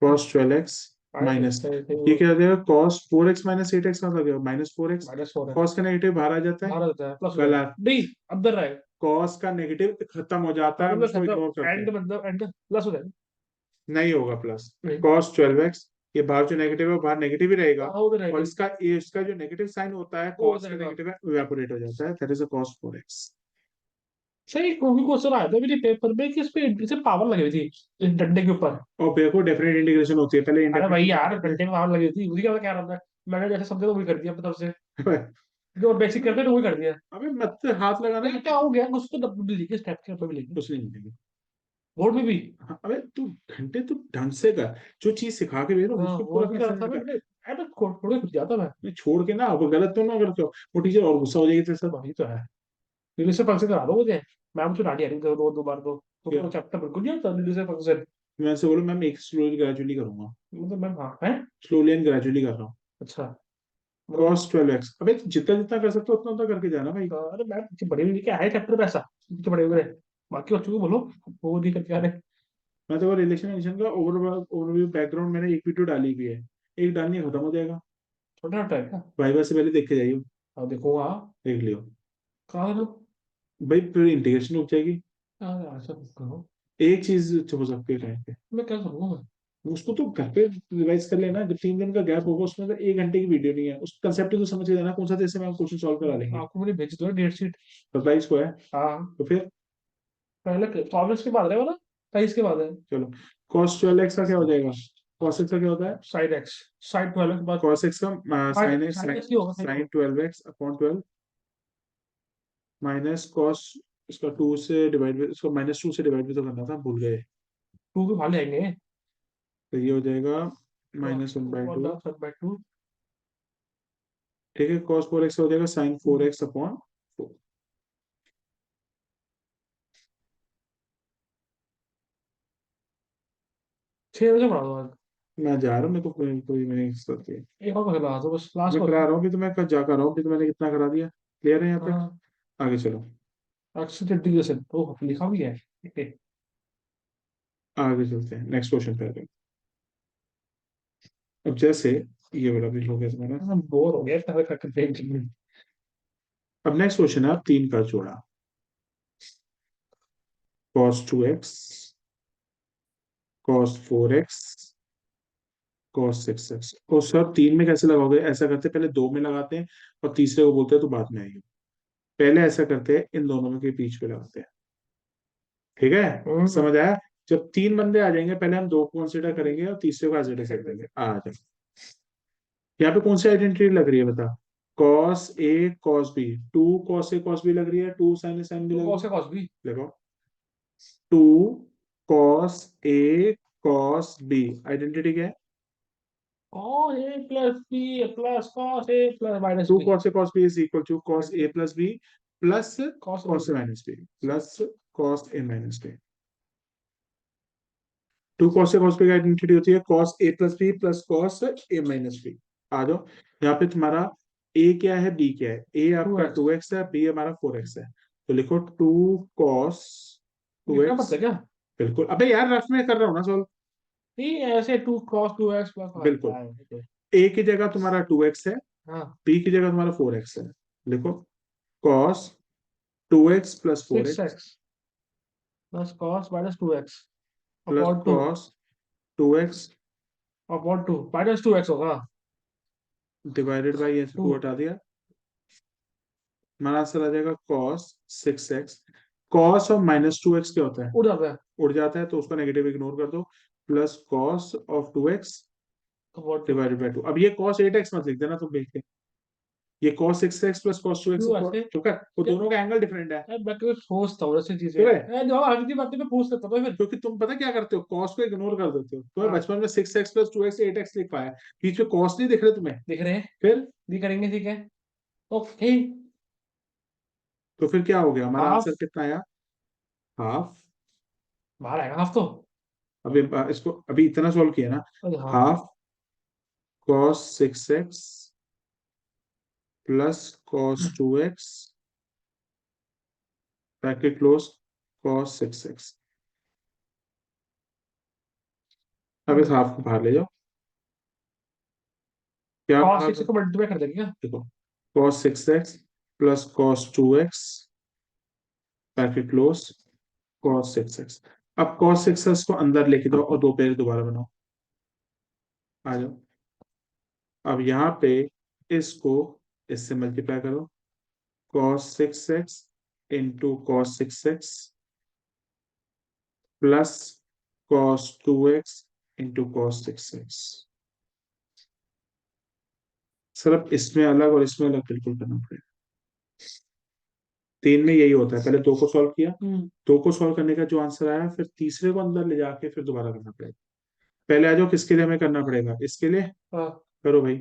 cos 12x माइनस, ये क्या आ जाएगा? cos 4x माइनस 8x कहाँ आ गया? -4x। -4 है cos का नेगेटिव बाहर आ जाता है। बाहर आता है प्लस हो जाएगा गलत। नहीं अंदर रहेगा। cos का नेगेटिव खत्म हो जाता है, हम मतलब उसको इग्नोर करते एंड हैं। मतलब एंड प्लस हो जाएगा नहीं होगा प्लस। नहीं cos 12x, ये बाहर जो नेगेटिव है वो बाहर नेगेटिव ही रहेगा। हाँ वो तो और नेगेटिव इसका जो नेगेटिव साइन होता है वो हो cos का जाएगा। नेगेटिव है, इवेपोरेट हो जाता है, that is a cos 4x। सही क्योंकि क्वेश्चन आया था मेरे पेपर में कि इस पे इसे पावर लगी हुई थी इस डंडे के ऊपर। और देखो डेफिनेट इंटीग्रेशन होती है, पहले अरे भाई यार इंडेफिनेट। डंडे में पावर लगी हुई थी मुझे क्या कह रहा था मैंने जैसे समझा तो वही कर दिया अपनी तरफ से जो बेसिक करते थे वही कर दिया। अबे मत हाथ लगाना। नहीं क्या हो गया कुछ तो डब्बे भी लिखे स्टेप के ऊपर भी लिखे कुछ नहीं मिलेगा। बोर्ड में भी। हाँ, अबे तू घंटे तू ढंग से कर, जो चीज सिखा के भेजो हाँ उसको वो पूरा भी कर रहा कंसंट्रेट था कर। मैंने अरे थोड़े खुद जाता मैं। नहीं, छोड़ के ना, अब गलत तो ना करते हो, वो टीचर और गुस्सा हो जाएगी तेरे साथ। वही तो है दिल्ली से फंक्शन करा दो मुझे मैम तो डांटी आ रही दो दो बार क्या? तो चैप्टर बिल्कुल नहीं होता दिल्ली से फंक्शन। मैं से बोलूँ मैम, एक स्लोली ग्रेजुअली करूंगा, मतलब मैम हाँ है स्लोली एंड ग्रेजुअली कर रहा हूँ। अच्छा मतलब cos 12x, अबे जितना जितना कर सकते हो उतना उतना करके जाना भाई। अरे मैम पीछे बड़े हुए क्या है चैप्टर में ऐसा पीछे बड़े हुए बाकी बच्चों को बोलो वो नहीं करके आ रहे। मैं तो रिलेशन एडिशन का ओवरव्यू बैकग्राउंड मैंने एक वीडियो डाली भी है, एक डालनी है, खत्म हो जाएगा। छोटा छोटा है क्या वाइवा से पहले देख के जाइयो। अब देखो हाँ देख लियो कहाँ है भाई, फिर इंटीग्रेशन रुक जाएगी। ऐसा करो एक चीज चुप हो सकती है टाइम पे, मैं क्या करूँगा मैं उसको तो घर पे रिवाइज कर लेना, जब 3 दिन का गैप होगा उसमें तो 1 घंटे की वीडियो नहीं है, उस कंसेप्ट को समझ के जाना, कौन सा जैसे मैं क्वेश्चन सॉल्व करा लेंगे। आपको मैंने भेज दो डेट शीट। सरप्राइज को है। हाँ तो फिर पहले 24 के बाद रहेगा ना 23 के बाद है। चलो, cos 12x का क्या हो जाएगा? cos x का क्या होता है? साइन एक्स, साइन 12 के बाद cos x का sin x, साइन एक्स ही होगा, sin 12x upon 12 minus cos, इसका 2 से डिवाइड, इसको -2 से डिवाइड भी तो करना था, भूल गए। टू के भाले आएंगे। तो ये हो जाएगा तो -1/2। 1/2। ठीक है, cos 4x हो जाएगा sin 4x अपॉन 4। 6 बजे पढ़ा दो आज। मैं जा रहा हूँ, मेरे को कोई कोई मैंने करती है। एक और करा दो बस, लास्ट मैं को करा था। रहा हूँ अभी, तो मैं कल जा कर रहा हूँ अभी, तो मैंने कितना करा दिया, क्लियर है यहाँ पे। हाँ, आगे चलो, एक्सेस इंटीग्रेशन तो लिखा भी है। आगे चलते हैं, नेक्स्ट क्वेश्चन पे आते हैं। अब जैसे ये वाला भी हो गया तुम्हारा। बोर हो गया इतना करके। अब नेक्स्ट क्वेश्चन है, आप 3 का जोड़ा, cos 2x, cos 4x, cos 6x। और सर 3 में कैसे लगाओगे? ऐसा करते हैं, पहले 2 में लगाते हैं और तीसरे को बोलते हैं तो बाद में आएगी। पहले ऐसा करते हैं, इन दोनों में के बीच में लगाते हैं। ठीक है, हम्म। समझ आया? जब 3 बंदे आ जाएंगे, पहले हम 2 को कंसिडर करेंगे और तीसरे को कंसिडर कर देंगे। आ जाओ, यहाँ पे कौन सी आइडेंटिटी लग रही है बता? cos a cos b, 2 cos a cos b लग रही है, 2 sin a sin b two लग रही कॉस है। से कॉस भी। देखो, 2 cos a cos b, identity क्या है? Cos A plus B plus cos A plus minus 2 B. cos a cos b is equal to cos a plus b plus cos cos a minus b plus cos a minus b। 2 cos a cos b की identity होती है cos a plus b plus cos a minus b। आ जाओ, यहाँ पे तुम्हारा a क्या है, b क्या है? a टू आपका एक्स 2x है, b हमारा 4x है। तो लिखो 2 cos लिखना 2x। पड़ता है क्या? बिल्कुल, अबे यार रफ में कर रहा हूँ ना सॉल्व। नहीं ऐसे टू कॉस टू एक्स बिल्कुल, प्लस। a की जगह तुम्हारा 2x है, हाँ, b की जगह तुम्हारा 4x है। लिखो cos 2x plus six 4x x plus cos minus two x plus upon two, cos 2x upon two minus two x होगा। डिवाइडेड बाई, ऐसे टू 2 हटा दिया, हमारा आंसर आ जाएगा cos 6x। cos और -2x क्या होता है? उड़ जाता है। उड़ जाता है, तो उसका नेगेटिव इग्नोर कर दो, plus cos of 2x upon two, divided by 2। अब ये cos 8x मत लिख देना तुम देख के, ये cos 6x plus cos 2x, क्यों ऐसे? चुप कर, वो क्या? दोनों का एंगल डिफरेंट है। मैं क्यों सोचता हूँ ऐसी चीजें, ठीक है, जो आगे की बातें मैं पूछ लेता हूँ फिर। क्योंकि तुम पता क्या करते हो, cos को इग्नोर कर देते हो। तुम्हें हाँ, बचपन में 6x प्लस 2x 8x लिख पाया, बीच में cos नहीं दिख रहे तुम्हें? दिख रहे हैं। फिर भी करेंगे, ठीक है। ओके। तो फिर क्या हो गया, हमारा हाफ, आंसर कितना आया? हाफ। बाहर आएगा हाफ तो। अभी इसको अभी इतना सॉल्व किया ना, अरे हाँ। Half cos 6x plus cos 2x bracket close cos 6x। अब इस हाफ को बाहर ले जाओ, क्या कॉस बाहर? सिक्स को मल्टीप्लाई कर देंगे क्या? देखो, cos 6x plus cos 2x bracket close cos 6x। अब cos 6x को अंदर लेके जाओ और दो पेड़ दोबारा बनाओ। आ जाओ, अब यहाँ पे इसको इससे मल्टीप्लाई करो, cos 6x into cos 6x plus cos 2x into cos 6x। Sir अब इसमें अलग और इसमें अलग बिल्कुल करना पड़ेगा। 3 में यही होता है, पहले 2 को सॉल्व किया, हम्म। 2 को सॉल्व करने का जो आंसर आया, फिर तीसरे को अंदर ले जाके फिर दोबारा करना पड़ेगा। पहले आ जाओ, किसके लिए हमें करना पड़ेगा? इसके लिए हाँ, करो भाई।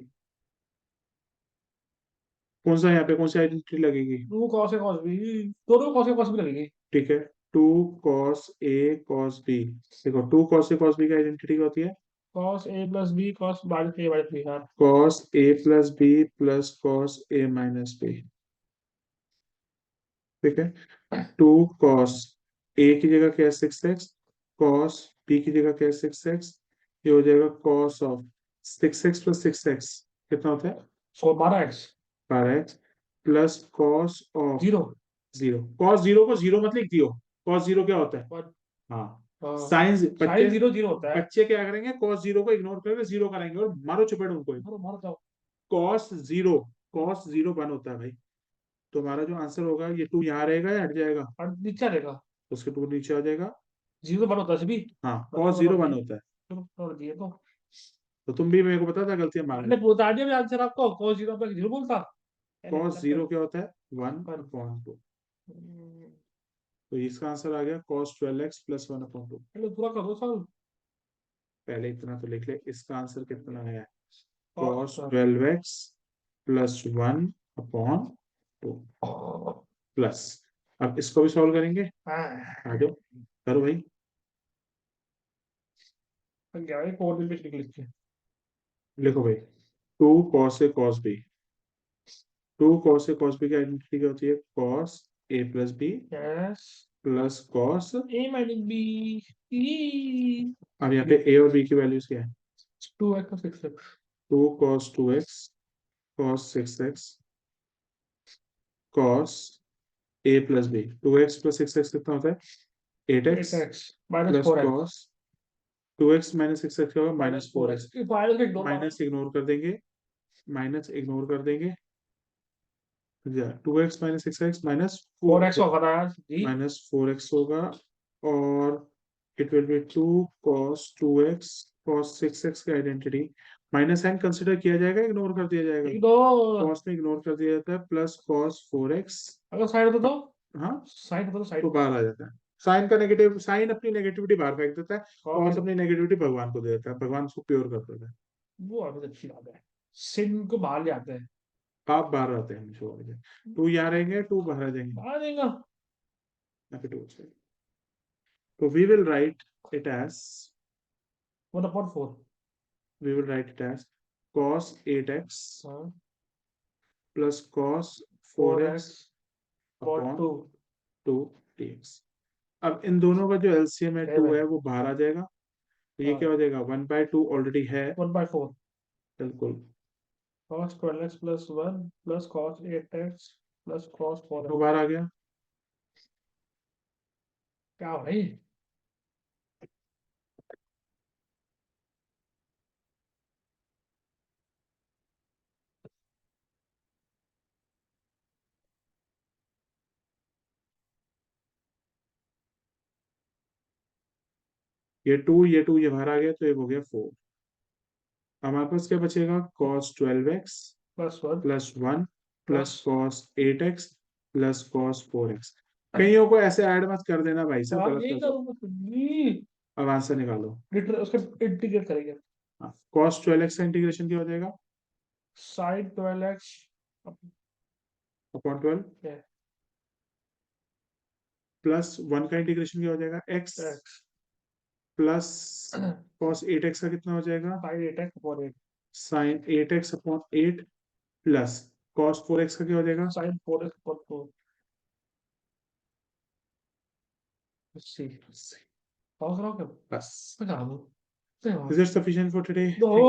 कौन सा यहाँ पे कौन सी आइडेंटिटी लगेगी? टू कॉस ए कॉस बी, दोनों कॉस ए कॉस बी लगेगी। ठीक है, 2 cos a cos b। देखो 2 cos a cos b की आइडेंटिटी क्या होती है? कॉस ए प्लस बी कॉस माइनस ए माइनस बी। हाँ। cos a plus b plus cos a minus b। ठीक है, 2 cos a की जगह क्या है 6x, cos b की जगह क्या है 6x, ये हो जाएगा cos of 6x plus 6x कितना होता है? 12x। 12x plus cos of zero. 0। cos 0 को 0 मत लिख दियो, cos 0 क्या होता है? हाँ, साइन साइन बच्चे, जीरो जीरो होता है। बच्चे क्या करेंगे, cos 0 को इग्नोर करके 0 कराएंगे और मारो चपेट उनको। मारो मारो जाओ। cos 0, cos 0 1 होता है भाई। तो हमारा जो आंसर होगा, ये 2 यहाँ रहेगा या हट जाएगा? और नीचे रहेगा। उसके 2 नीचे आ जाएगा। जीरो तो वन होता है सभी। हाँ, बस cos तो 0 कर 1 दिए। होता है। चलो कर दिए तो। तो तुम भी मेरे को पता था गलतियां मार मैंने रहे। बता दिया मैं आंसर आपको, cos 0 पे 0 बोलता। पहले कॉस चैप्टर जीरो क्या होता है? वन पर। Upon two. तो इसका आंसर आ गया कॉस 12x प्लस 1/2। पहले पूरा करो सॉल्व। पहले इतना तो लिख ले, इसका आंसर कितना है? cos cos 12x plus 1/2 plus. अब इसको भी सॉल्व करेंगे। आ जाओ, करो भाई। क्या है, कोऑर्डिनेट लिख लिख के। लिखो भाई, टू कॉस ए कॉस बी। टू कॉस ए कॉस बी की आइडेंटिटी क्या होती है? कॉस ए plus b yes. Plus cos. ए माइनस बी। ई। अब यहाँ पे ए और बी की वैल्यूज क्या है? 2x और 6x। Two cos 2x, cos 6x, cos ए plus B. 2x plus 6x कितना होता है? 8x 8x minus plus 4x। Cos 2x minus 6x क्या होगा? Minus minus four 4x। X minus का इग्नोर मारो। माइनस इग्नोर कर देंगे, माइनस इग्नोर कर देंगे। 2x minus 6x minus 4x four, होगा ना यार जी। माइनस 4x होगा। और it will be two cos 2x cos 6x की आइडेंटिटी। माइनस साइन कंसिडर किया जाएगा, इग्नोर कर दिया जाएगा? इग्नोर। कॉस में इग्नोर कर दिया जाता है, प्लस कॉस 4x। अगर साइड होता तो, हाँ, साइड होता तो तो साइड। बाहर आ जाता है। साइन का नेगेटिव, साइन अपनी नेगेटिविटी बाहर फेंक देता है। और कॉस फिर अपनी नेगेटिविटी भगवान को दे देता है, भगवान उसको प्योर कर देता है। वो बहुत अच्छी बात है। सिन को बाहर ले आते हैं। आप बाहर आते हैं हमेशा। टू यहाँ रहेंगे, टू बाहर आ जाएंगे। बाहर देगा। यहाँ पे टू हो जाएगा। तो we will write it as, 1/4। we will write it as cos 8x हाँ। plus cos 4x 4x pot upon two. 2 dx। अब इन दोनों का जो एलसीएम है है 2 भाई। है, वो बाहर आ जाएगा। तो ये क्या हाँ। हो जाएगा? 1/2 ऑलरेडी है। 1/4। बिल्कुल। cos 12x plus 1 plus cos 8x plus cos तो 4x। बाहर आ गया। क्या हो रही। ये बाहर आ गया, तो ये हो गया 4। हमारे पास क्या बचेगा? cos 12x plus 1 plus 1 plus. Plus cos 8x plus cos 4x। कईयों को ऐसे ऐड मत कर देना भाई साहब, हाँ गलत यही कर दो। करूँगा जी। अब आंसर निकालो। उसका इंटीग्रेट करेंगे। cos 12x का इंटीग्रेशन क्या हो जाएगा? साइन 12x अपॉन 12 प्लस 1 का इंटीग्रेशन क्या हो जाएगा? x x plus cos 8x का कितना हो जाएगा? Sine 8x upon 8 sin 8x upon 8 plus cos 4x का क्या हो जाएगा? Sign 4x upon 4। सी पास रहा क्या? बस। मैं कहा हूँ। Is it sufficient for today? दो। Thank